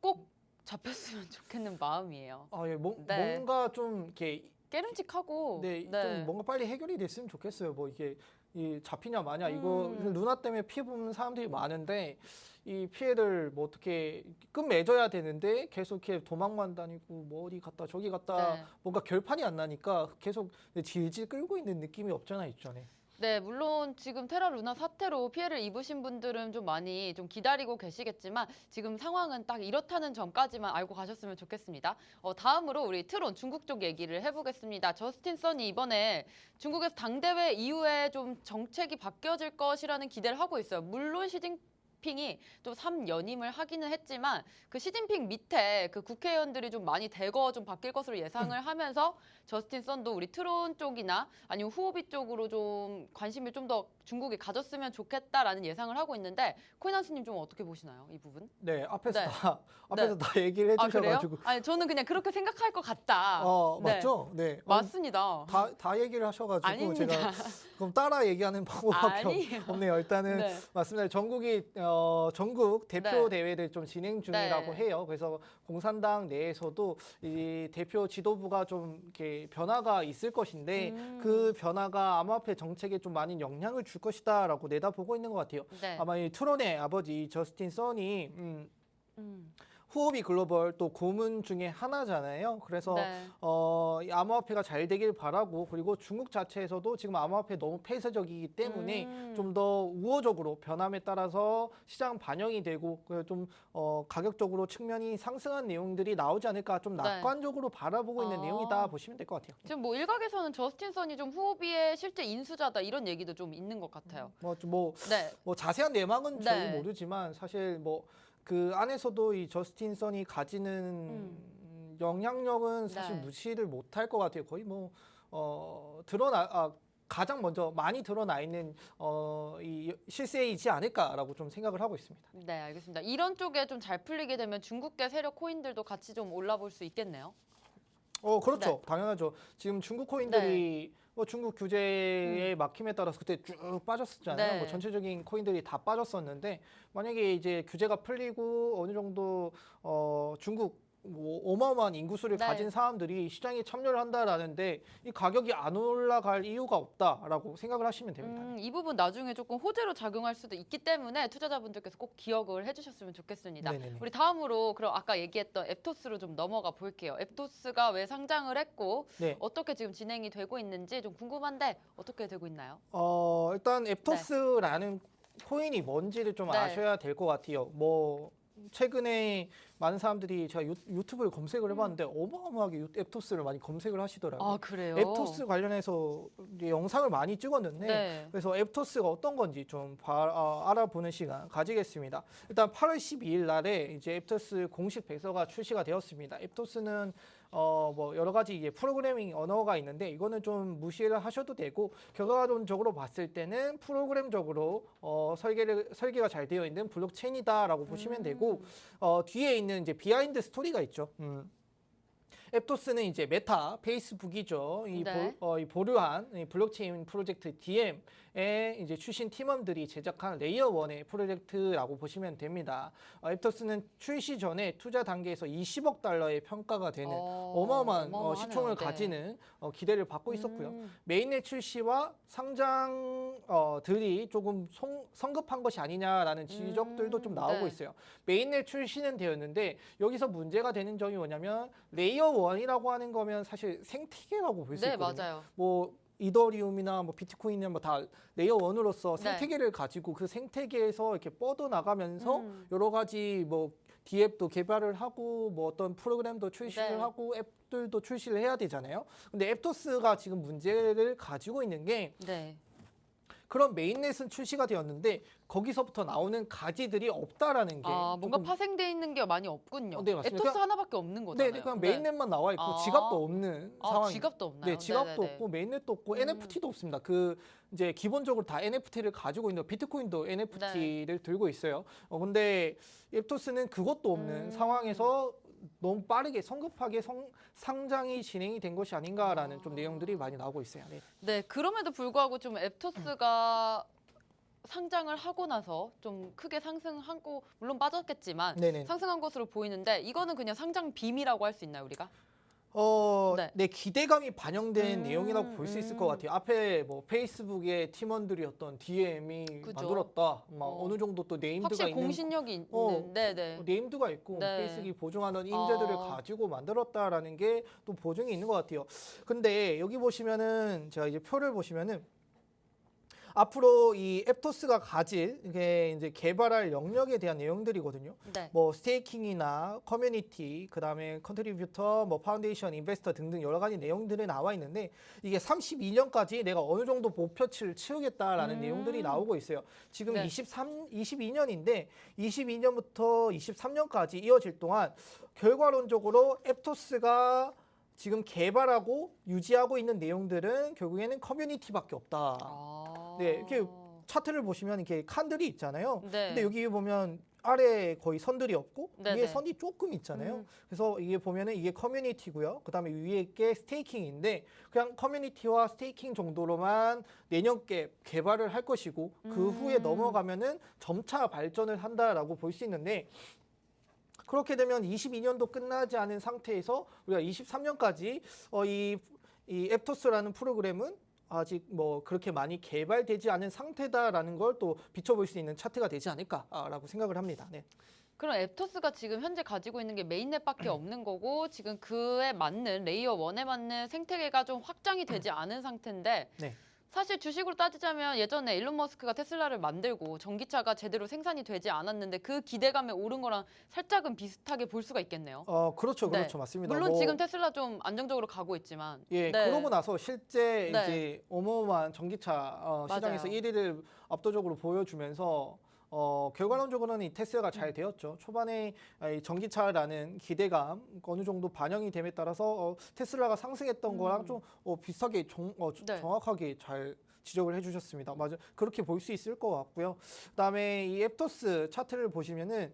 꼭 잡혔으면 좋겠는 마음이에요. 예, 네. 뭔가 좀 이렇게 깨름직하고. 좀 뭔가 빨리 해결이 됐으면 좋겠어요. 뭐 이게 이 잡히냐 마냐 이거 루나 때문에 피해 보는 사람들이 많은데 이 피해를 뭐 어떻게 끝맺어야 되는데 계속 이렇게 도망만 다니고 뭐 어디 갔다 저기 갔다 네. 뭔가 결판이 안 나니까 계속 질질 끌고 있는 느낌이 없잖아 있잖아요. 네, 물론 지금 테라 루나 사태로 피해를 입으신 분들은 좀 많이 좀 기다리고 계시겠지만 지금 상황은 딱 이렇다는 점까지만 알고 가셨으면 좋겠습니다. 다음으로 우리 트론 중국 쪽 얘기를 해보겠습니다. 저스틴 선이 이번에 중국에서 당대회 이후에 좀 정책이 바뀌어질 것이라는 기대를 하고 있어요. 물론 시진핑이 또 3연임을 하기는 했지만 그 시진핑 밑에 그 국회의원들이 좀 많이 대거 좀 바뀔 것으로 예상을 하면서 저스틴 선도 우리 트론 쪽이나 아니면 후오비 쪽으로 좀 관심을 좀 더 중국이 가졌으면 좋겠다라는 예상을 하고 있는데 코인한스님 좀 어떻게 보시나요, 이 부분? 네, 앞에서 네. 다 얘기를 그래요? 해주셔가지고 아니 저는 그냥 그렇게 생각할 것 같다. 네. 맞죠? 네, 맞습니다. 다 얘기를 하셔가지고 아닙니다. 제가 그럼 따라 얘기하는 방법밖에 아니에요. 없네요. 일단은 네. 맞습니다. 전국 대표 네. 대회들 좀 진행 중이라고 네. 해요. 그래서 공산당 내에서도 이 대표 지도부가 좀 이렇게 변화가 있을 것인데 그 변화가 암호화폐 정책에 좀 많은 영향을 줄 것이다라고 내다보고 있는 것 같아요. 네. 아마 이 트론의 아버지 저스틴 선이 후오비 글로벌 또 고문 중에 하나잖아요. 그래서 네. 이 암호화폐가 잘 되길 바라고 그리고 중국 자체에서도 지금 암호화폐 너무 폐쇄적이기 때문에 좀 더 우호적으로 변함에 따라서 시장 반영이 되고 좀 가격적으로 측면이 상승한 내용들이 나오지 않을까 좀 네. 낙관적으로 바라보고 있는 아. 내용이다 보시면 될 것 같아요. 지금 뭐 일각에서는 저스틴 선이 좀 후오비의 실제 인수자다 이런 얘기도 좀 있는 것 같아요. 뭐 네. 자세한 내막은 네. 저희 모르지만 사실 뭐 그 안에서도 이 저스틴 선이 가지는 영향력은 사실 네. 무시를 못할 것 같아요. 거의 뭐 가장 먼저 많이 드러나 있는 이 실세이지 않을까라고 좀 생각을 하고 있습니다. 네, 알겠습니다. 이런 쪽에 좀 잘 풀리게 되면 중국계 세력 코인들도 같이 좀 올라볼 수 있겠네요. 그렇죠. 네. 당연하죠. 지금 중국 코인들이 뭐 중국 규제의 막힘에 따라서 그때 쭉 빠졌었잖아요. 네. 뭐 전체적인 코인들이 다 빠졌었는데 만약에 이제 규제가 풀리고 어느 정도 중국 뭐 어마어마한 인구수를 네. 가진 사람들이 시장에 참여를 한다라는데 이 가격이 안 올라갈 이유가 없다라고 생각을 하시면 됩니다. 이 부분 나중에 조금 호재로 작용할 수도 있기 때문에 투자자분들께서 꼭 기억을 해주셨으면 좋겠습니다. 네네네. 우리 다음으로 그럼 아까 얘기했던 앱토스로 좀 넘어가 볼게요. 앱토스가 왜 상장을 했고 네. 어떻게 지금 진행이 되고 있는지 좀 궁금한데 어떻게 되고 있나요? 일단 앱토스라는 코인이 뭔지를 좀 네. 아셔야 될 것 같아요. 뭐 최근에 많은 사람들이 제가 유튜브를 검색을 해봤는데 어마어마하게 앱토스를 많이 검색을 하시더라고요. 아, 그래요? 앱토스 관련해서 이제 영상을 많이 찍었는데 네. 그래서 앱토스가 어떤 건지 좀 알아보는 시간 가지겠습니다. 일단 8월 12일 날에 이제 앱토스 공식 백서가 출시가 되었습니다. 앱토스는 뭐 여러 가지 이제 프로그래밍 언어가 있는데 이거는 좀 무시를 하셔도 되고 결과론적으로 봤을 때는 프로그램적으로 설계가 잘 되어 있는 블록체인이다라고 보시면 되고 뒤에 있는 이제 비하인드 스토리가 있죠. 앱토스는 이제 메타, 페이스북이죠. 네. 이 보류한 이 블록체인 프로젝트 DM에 이제 출신 팀원들이 제작한 레이어 1의 프로젝트라고 보시면 됩니다. 앱토스는 출시 전에 투자 단계에서 20억 달러의 평가가 되는 어마어마한 어마어마하네요. 시총을 네. 가지는 기대를 받고 있었고요. 메인넷 출시와 상장들이 조금 성급한 것이 아니냐라는 지적들도 좀 나오고 네. 있어요. 메인넷 출시는 되었는데 여기서 문제가 되는 점이 뭐냐면 레이어 1이라고 하는 거면 사실 생태계라고 볼 수 네, 있거든요. 맞아요. 뭐 이더리움이나 뭐 비트코인이나 뭐 다 레이어 1으로서 네. 생태계를 가지고 그 생태계에서 이렇게 뻗어 나가면서 여러 가지 뭐 디앱도 개발을 하고 뭐 어떤 프로그램도 출시를 네. 하고 앱들도 출시를 해야 되잖아요. 근데 앱토스가 지금 문제를 가지고 있는 게 네. 그런 메인넷은 출시가 되었는데 거기서부터 나오는 가지들이 없다라는 게 뭔가 조금 파생돼 있는 게 많이 없군요. 네, 맞습니다. 앱토스 하나밖에 없는 거잖아요. 네, 그냥 메인넷만 나와 있고 지갑도 없는 상황. 지갑도 없나요? 네, 지갑도 네네네. 없고 메인넷도 없고 NFT도 없습니다. 그 이제 기본적으로 다 NFT를 가지고 있는 비트코인도 NFT를 들고 있어요. 근데 앱토스는 그것도 없는 상황에서 너무 빠르게 성급하게 상장이 진행이 된 것이 아닌가라는 좀 내용들이 많이 나오고 있어요. 네. 네, 그럼에도 불구하고 좀 앱토스가 상장을 하고 나서 좀 크게 상승하고 물론 빠졌겠지만 네네. 상승한 것으로 보이는데 이거는 그냥 상장 빔이라고 할 수 있나요, 우리가? 네. 내 기대감이 반영된 내용이라고 볼 수 있을 것 같아요. 앞에 뭐 페이스북의 팀원들이었던 DM이 그죠. 만들었다. 막 어느 정도 또 네임드가 확실히 있는 공신력이 있는. 네네. 네임드가 있고 네. 페이스북이 보증하는 인재들을 가지고 만들었다라는 게 또 보증이 있는 것 같아요. 근데 여기 보시면은 제가 이제 표를 보시면은 앞으로 이 앱토스가 가질 이게 이제 개발할 영역에 대한 내용들이거든요. 네. 뭐 스테이킹이나 커뮤니티, 그다음에 컨트리뷰터, 뭐 파운데이션, 인베스터 등등 여러 가지 내용들이 나와 있는데 이게 32년까지 내가 어느 정도 목표치를 채우겠다라는 내용들이 나오고 있어요. 지금 네. 22년인데 22년부터 23년까지 이어질 동안 결과론적으로 앱토스가 지금 개발하고 유지하고 있는 내용들은 결국에는 커뮤니티밖에 없다. 네, 이렇게 차트를 보시면 이렇게 칸들이 있잖아요. 네. 근데 여기 보면 아래에 거의 선들이 없고 네네. 위에 선이 조금 있잖아요. 그래서 이게 보면은 이게 커뮤니티고요. 그다음에 위에 게 스테이킹인데 그냥 커뮤니티와 스테이킹 정도로만 내년께 개발을 할 것이고 그 후에 넘어가면은 점차 발전을 한다라고 볼 수 있는데 그렇게 되면 22년도 끝나지 않은 상태에서 우리가 23년까지 이 앱토스라는 프로그램은 아직 뭐 그렇게 많이 개발되지 않은 상태다라는 걸 또 비춰볼 수 있는 차트가 되지 않을까라고 생각을 합니다. 네. 그럼 앱토스가 지금 현재 가지고 있는 게 메인넷밖에 없는 거고 지금 그에 맞는 레이어 1에 맞는 생태계가 좀 확장이 되지 않은 상태인데 네. 사실 주식으로 따지자면 예전에 일론 머스크가 테슬라를 만들고 전기차가 제대로 생산이 되지 않았는데 그 기대감에 오른 거랑 살짝은 비슷하게 볼 수가 있겠네요. 그렇죠, 네. 그렇죠, 맞습니다. 물론 뭐, 지금 테슬라 좀 안정적으로 가고 있지만 예, 네. 그러고 나서 실제 네. 이제 어마어마한 전기차 시장에서 맞아요. 1위를 압도적으로 보여주면서 결과론적으로는 이 테슬라가 잘 되었죠. 초반에 이 전기차라는 기대감 어느 정도 반영이 됨에 따라서 테슬라가 상승했던 거랑 좀 비슷하게 네. 정확하게 잘 지적을 해주셨습니다. 맞아, 그렇게 볼 수 있을 것 같고요. 그다음에 이 앱토스 차트를 보시면은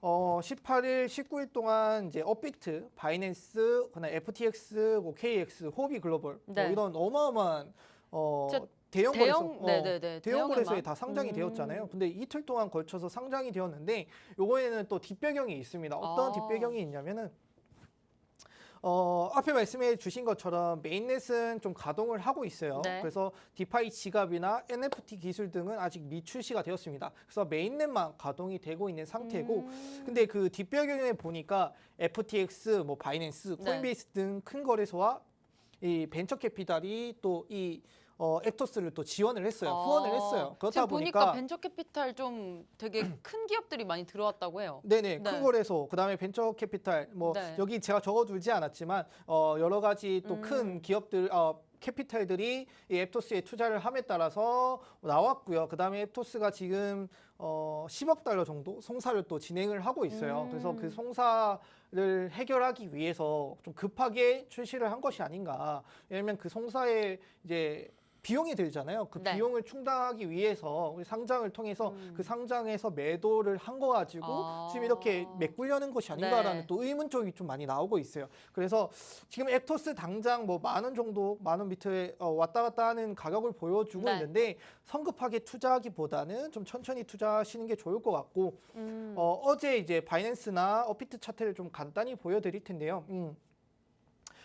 18일, 19일 동안 이제 업비트, 바이낸스, 그다음에 FTX, 뭐 KX, 호비 글로벌 네. 뭐 이런 어마어마한 진짜 대형 거래소, 네네네. 대형 거래소에 대형에만. 다 상장이 되었잖아요. 근데 이틀 동안 걸쳐서 상장이 되었는데 요거에는 또 뒷배경이 있습니다. 어떤 아. 뒷배경이 있냐면은 앞에 말씀해 주신 것처럼 메인넷은 좀 가동을 하고 있어요. 네. 그래서 디파이 지갑이나 NFT 기술 등은 아직 미출시가 되었습니다. 그래서 메인넷만 가동이 되고 있는 상태고, 근데 그 뒷배경에 보니까 FTX, 뭐 바이낸스, 네. 코인베이스 등 큰 거래소와 이 벤처 캐피탈이 또 이 앱토스를 또 지원을 했어요. 후원을 했어요. 그렇다 지금 보니까 보니까 벤처 캐피탈 좀 되게 큰 기업들이 많이 들어왔다고 해요. 네네, 네. 큰 거래소, 그다음에 벤처 캐피탈, 뭐 네. 여기 제가 적어두지 않았지만 여러 가지 또 큰 기업들, 캐피탈들이 이 앱토스에 투자를 함에 따라서 나왔고요. 그다음에 앱토스가 지금 10억 달러 정도 송사를 또 진행을 하고 있어요. 그래서 그 송사를 해결하기 위해서 좀 급하게 출시를 한 것이 아닌가. 왜냐면 그 송사에 이제 비용이 들잖아요. 그 네. 비용을 충당하기 위해서 우리 상장을 통해서 그 상장에서 매도를 한 거 가지고 지금 이렇게 메꾸려는 것이 아닌가라는 네. 또 의문 쪽이 좀 많이 나오고 있어요. 그래서 지금 앱토스 당장 뭐 10,000원 정도, 10,000원 밑에 왔다 갔다 하는 가격을 보여주고 네. 있는데 성급하게 투자하기보다는 좀 천천히 투자하시는 게 좋을 것 같고 어제 이제 바이낸스나 업비트 차트를 좀 간단히 보여드릴 텐데요.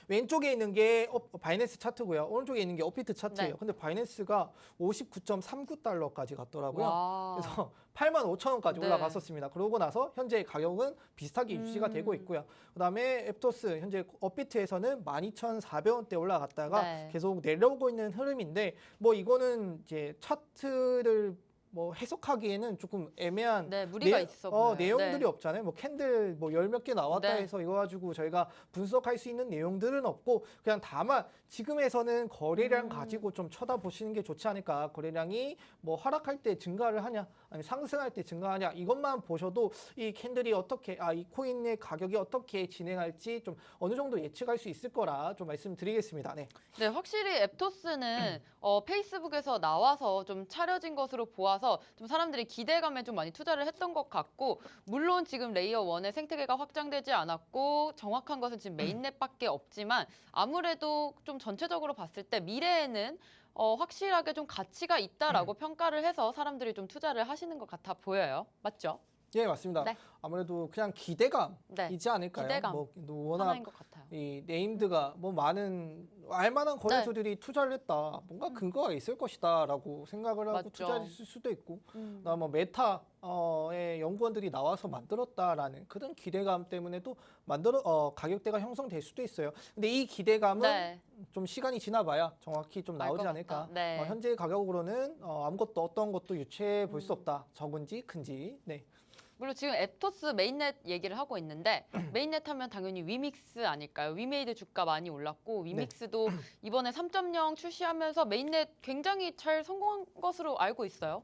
왼쪽에 있는 게 바이낸스 차트고요. 오른쪽에 있는 게 업비트 차트예요. 네. 근데 바이낸스가 59.39달러까지 갔더라고요. 와. 그래서 85,000원까지 네. 올라갔었습니다. 그러고 나서 현재 가격은 비슷하게 유지가 되고 있고요. 그다음에 앱토스 현재 업비트에서는 12,400원대 올라갔다가 네. 계속 내려오고 있는 흐름인데 뭐 이거는 이제 차트를 뭐 해석하기에는 조금 애매한 네, 무리가 있어 보여요. 내용들이 네. 없잖아요. 뭐 캔들 뭐 열 몇 개 나왔다 네. 해서 이거 가지고 저희가 분석할 수 있는 내용들은 없고 그냥 다만 지금에서는 거래량 가지고 좀 쳐다보시는 게 좋지 않을까. 거래량이 뭐 하락할 때 증가를 하냐 아니면 상승할 때 증가하냐 이것만 보셔도 이 캔들이 어떻게 이 코인의 가격이 어떻게 진행할지 좀 어느 정도 예측할 수 있을 거라 좀 말씀드리겠습니다. 네. 네, 확실히 앱토스는 페이스북에서 나와서 좀 차려진 것으로 보아서 좀 사람들이 기대감에 좀 많이 투자를 했던 것 같고 물론 지금 레이어 1의 생태계가 확장되지 않았고 정확한 것은 지금 메인넷밖에 없지만 아무래도 좀 전체적으로 봤을 때 미래에는 확실하게 좀 가치가 있다라고 평가를 해서 사람들이 좀 투자를 하시는 것 같아 보여요. 맞죠? 예, 맞습니다. 네. 아무래도 그냥 기대감이지 네. 않을까요? 기대감. 뭐 워낙 하나인 것 같아요. 이 네임드가 뭐 많은 알만한 거래소들이 투자를 했다. 뭔가 근거가 있을 것이다라고 생각을 하고 맞죠. 투자했을 수도 있고, 그다음 뭐 메타의 연구원들이 나와서 만들었다라는 그런 기대감 때문에도 가격대가 형성될 수도 있어요. 근데 이 기대감은 네. 좀 시간이 지나봐야 정확히 좀 알 나오지 것 않을까. 같다. 네. 현재 가격으로는 아무것도 어떤 것도 유추해 볼 수 없다. 적은지 큰지. 네. 물론 지금 앱토스 메인넷 얘기를 하고 있는데 메인넷 하면 당연히 위믹스 아닐까요? 위메이드 주가 많이 올랐고 위믹스도 이번에 3.0 출시하면서 메인넷 굉장히 잘 성공한 것으로 알고 있어요.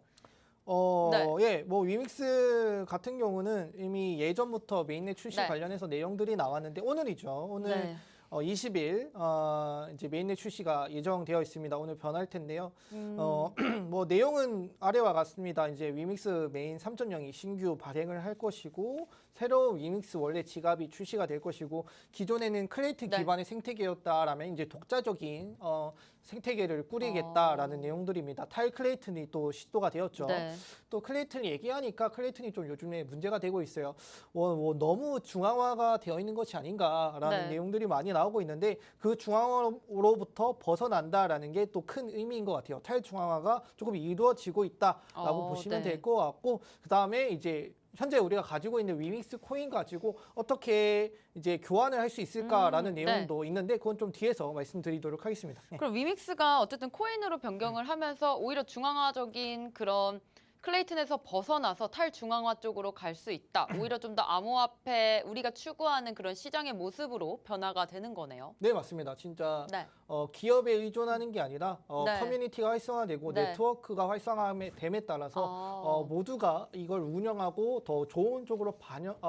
네. 예, 뭐 위믹스 같은 경우는 이미 예전부터 메인넷 출시 네. 관련해서 내용들이 나왔는데 오늘이죠. 오늘 네. 20일 이제 메인넷 출시가 예정되어 있습니다. 오늘 변할 텐데요. 뭐 내용은 아래와 같습니다. 이제 위믹스 메인 3.0이 신규 발행을 할 것이고 새로운 위믹스 원래 지갑이 출시가 될 것이고 기존에는 클레이트 네. 기반의 생태계였다라면 이제 독자적인 생태계를 꾸리겠다라는 내용들입니다. 타일 클레이튼이 또 시도가 되었죠. 네. 또 클레이튼 얘기하니까 클레이튼이 좀 요즘에 문제가 되고 있어요. 뭐 너무 중앙화가 되어 있는 것이 아닌가라는 네. 내용들이 많이 나오고 있는데 그 중앙화로부터 벗어난다라는 게 또 큰 의미인 것 같아요. 탈중앙화가 조금 이루어지고 있다라고 보시면 네. 될 것 같고 그 다음에 이제 현재 우리가 가지고 있는 위믹스 코인 가지고 어떻게 이제 교환을 할 수 있을까라는 네. 내용도 있는데 그건 좀 뒤에서 말씀드리도록 하겠습니다. 네. 그럼 위믹스가 어쨌든 코인으로 변경을 하면서 오히려 중앙화적인 그런 클레이튼에서 벗어나서 탈중앙화 쪽으로 갈 수 있다. 오히려 좀 더 암호화폐 우리가 추구하는 그런 시장의 모습으로 변화가 되는 거네요. 네, 맞습니다. 진짜 네. 기업에 의존하는 게 아니라 네. 커뮤니티가 활성화되고 네. 네트워크가 활성화됨에 따라서 모두가 이걸 운영하고 더 좋은 쪽으로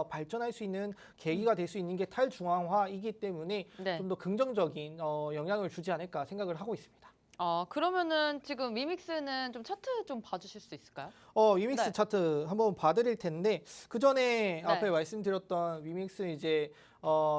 발전할 수 있는 계기가 될 수 있는 게 탈중앙화이기 때문에 네. 좀 더 긍정적인 영향을 주지 않을까 생각을 하고 있습니다. 그러면은 지금 위믹스는 좀 차트 좀 봐주실 수 있을까요? 위믹스 네. 차트 한번 봐드릴 텐데 그 전에 네. 앞에 말씀드렸던 위믹스 이제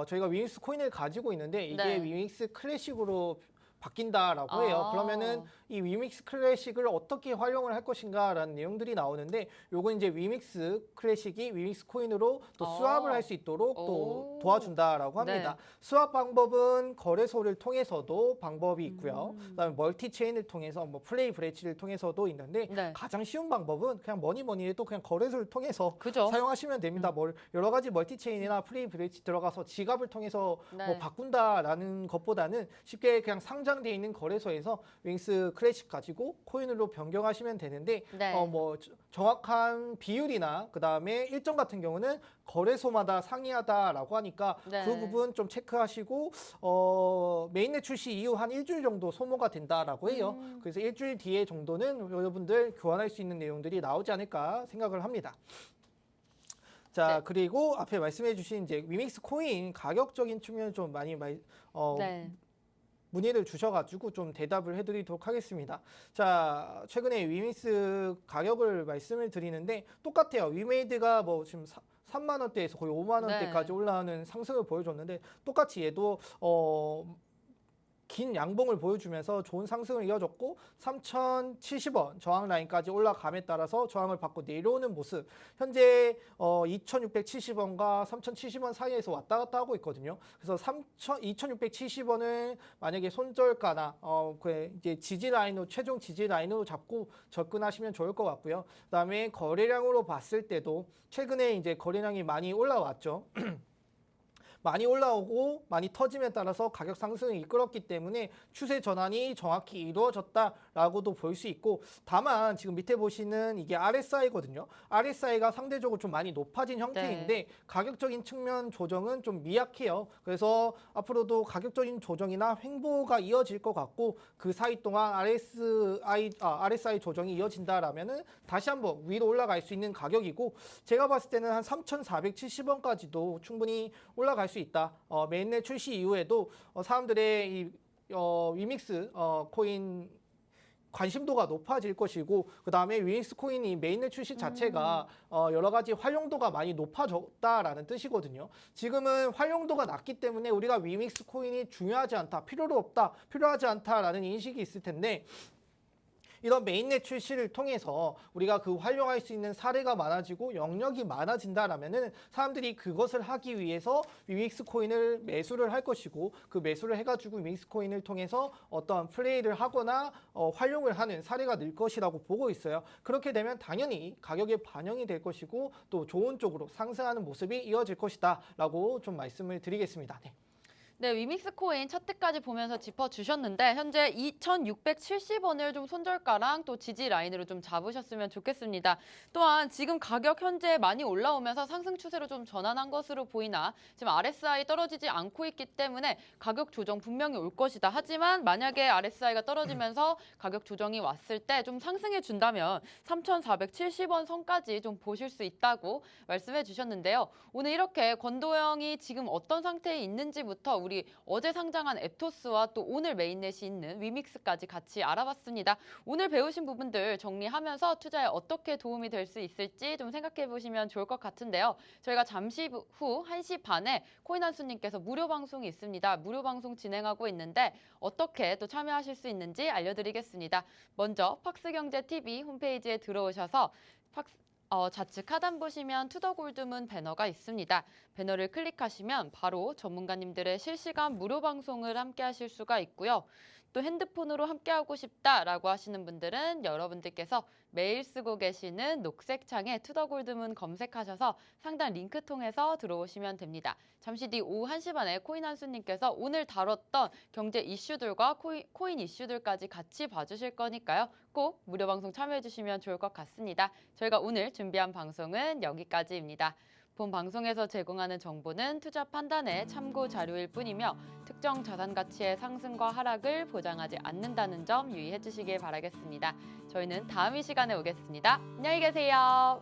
저희가 위믹스 코인을 가지고 있는데 이게 네. 위믹스 클래식으로 바뀐다라고 해요. 그러면은 이 위믹스 클래식을 어떻게 활용을 할 것인가라는 내용들이 나오는데 요건 이제 위믹스 클래식이 위믹스 코인으로 또 스왑을 할 수 있도록 또 도와준다라고 합니다. 네. 스왑 방법은 거래소를 통해서도 방법이 있고요. 그다음에 멀티 체인을 통해서 뭐 플레이 브레이치를 통해서도 있는데 네. 가장 쉬운 방법은 그냥 뭐니 해도 그냥 거래소를 통해서 그죠? 사용하시면 됩니다. 여러 가지 멀티 체인이나 플레이 브레이치 들어가서 지갑을 통해서 네. 뭐 바꾼다라는 것보다는 쉽게 그냥 상장돼 있는 거래소에서 윙스 클래식 가지고 코인으로 변경하시면 되는데 네. 뭐 정확한 비율이나 그 다음에 일정 같은 경우는 거래소마다 상이하다라고 하니까 네. 그 부분 좀 체크하시고 메인넷 출시 이후 한 일주일 정도 소모가 된다라고 해요. 그래서 일주일 뒤에 정도는 여러분들 교환할 수 있는 내용들이 나오지 않을까 생각을 합니다. 자, 네. 그리고 앞에 말씀해 주신 이제 위믹스 코인 가격적인 측면을 좀 많이 네. 문의를 주셔가지고 좀 대답을 해드리도록 하겠습니다. 자, 최근에 위믹스 가격을 말씀을 드리는데 똑같아요. 위메이드가 뭐 지금 3만 원대에서 거의 5만 원대까지 네. 올라오는 상승을 보여줬는데 똑같이 얘도 긴 양봉을 보여주면서 좋은 상승을 이어줬고 3,070원 저항 라인까지 올라감에 따라서 저항을 받고 내려오는 모습. 현재 2,670원과 3,070원 사이에서 왔다 갔다 하고 있거든요. 그래서 2,670원을 만약에 손절가나 이제 지지 라인으로 최종 지지 라인으로 잡고 접근하시면 좋을 것 같고요. 그다음에 거래량으로 봤을 때도 최근에 이제 거래량이 많이 올라왔죠. 많이 올라오고 많이 터짐에 따라서 가격 상승을 이끌었기 때문에 추세 전환이 정확히 이루어졌다라고도 볼 수 있고 다만 지금 밑에 보시는 이게 RSI거든요. RSI가 상대적으로 좀 많이 높아진 형태인데 가격적인 측면 조정은 좀 미약해요. 그래서 앞으로도 가격적인 조정이나 횡보가 이어질 것 같고 그 사이 동안 RSI 조정이 이어진다라면은 다시 한번 위로 올라갈 수 있는 가격이고 제가 봤을 때는 한 3,470원까지도 충분히 올라갈 수 있다. 메인넷 출시 이후에도 사람들의 이 위믹스 코인 관심도가 높아질 것이고 그 다음에 위믹스 코인이 메인넷 출시 자체가 여러 가지 활용도가 많이 높아졌다라는 뜻이거든요. 지금은 활용도가 낮기 때문에 우리가 위믹스 코인이 중요하지 않다, 필요하지 않다라는 인식이 있을 텐데 이런 메인넷 출시를 통해서 우리가 그 활용할 수 있는 사례가 많아지고 영역이 많아진다라면은 사람들이 그것을 하기 위해서 위믹스 코인을 매수를 할 것이고 그 매수를 해가지고 위믹스 코인을 통해서 어떤 플레이를 하거나 활용을 하는 사례가 늘 것이라고 보고 있어요. 그렇게 되면 당연히 가격에 반영이 될 것이고 또 좋은 쪽으로 상승하는 모습이 이어질 것이다라고 좀 말씀을 드리겠습니다. 네. 네, 위믹스 코인 차트까지 보면서 짚어주셨는데 현재 2,670원을 좀 손절가랑 또 지지 라인으로 좀 잡으셨으면 좋겠습니다. 또한 지금 가격 현재 많이 올라오면서 상승 추세로 좀 전환한 것으로 보이나 지금 RSI 떨어지지 않고 있기 때문에 가격 조정 분명히 올 것이다. 하지만 만약에 RSI가 떨어지면서 가격 조정이 왔을 때 좀 상승해 준다면 3,470원 선까지 좀 보실 수 있다고 말씀해 주셨는데요. 오늘 이렇게 권도영이 지금 어떤 상태에 있는지부터 우리 어제 상장한 에토스와 또 오늘 메인넷이 있는 위믹스까지 같이 알아봤습니다. 오늘 배우신 부분들 정리하면서 투자에 어떻게 도움이 될 수 있을지 좀 생각해 보시면 좋을 것 같은데요. 저희가 잠시 후 1시 반에 코인한수님께서 무료 방송이 있습니다. 무료 방송 진행하고 있는데 어떻게 또 참여하실 수 있는지 알려드리겠습니다. 먼저 팍스경제TV 홈페이지에 들어오셔서 좌측 하단 보시면 투더골드문 배너가 있습니다. 배너를 클릭하시면 바로 전문가님들의 실시간 무료 방송을 함께 하실 수가 있고요. 또 핸드폰으로 함께하고 싶다라고 하시는 분들은 여러분들께서 매일 쓰고 계시는 녹색 창에 투더골드문 검색하셔서 상단 링크 통해서 들어오시면 됩니다. 잠시 뒤 오후 1시 반에 코인 한수님께서 오늘 다뤘던 경제 이슈들과 코인 이슈들까지 같이 봐주실 거니까요. 꼭 무료 방송 참여해 주시면 좋을 것 같습니다. 저희가 오늘 준비한 방송은 여기까지입니다. 본 방송에서 제공하는 정보는 투자 판단의 참고 자료일 뿐이며 특정 자산 가치의 상승과 하락을 보장하지 않는다는 점 유의해 주시길 바라겠습니다. 저희는 다음 이 시간에 오겠습니다. 안녕히 계세요.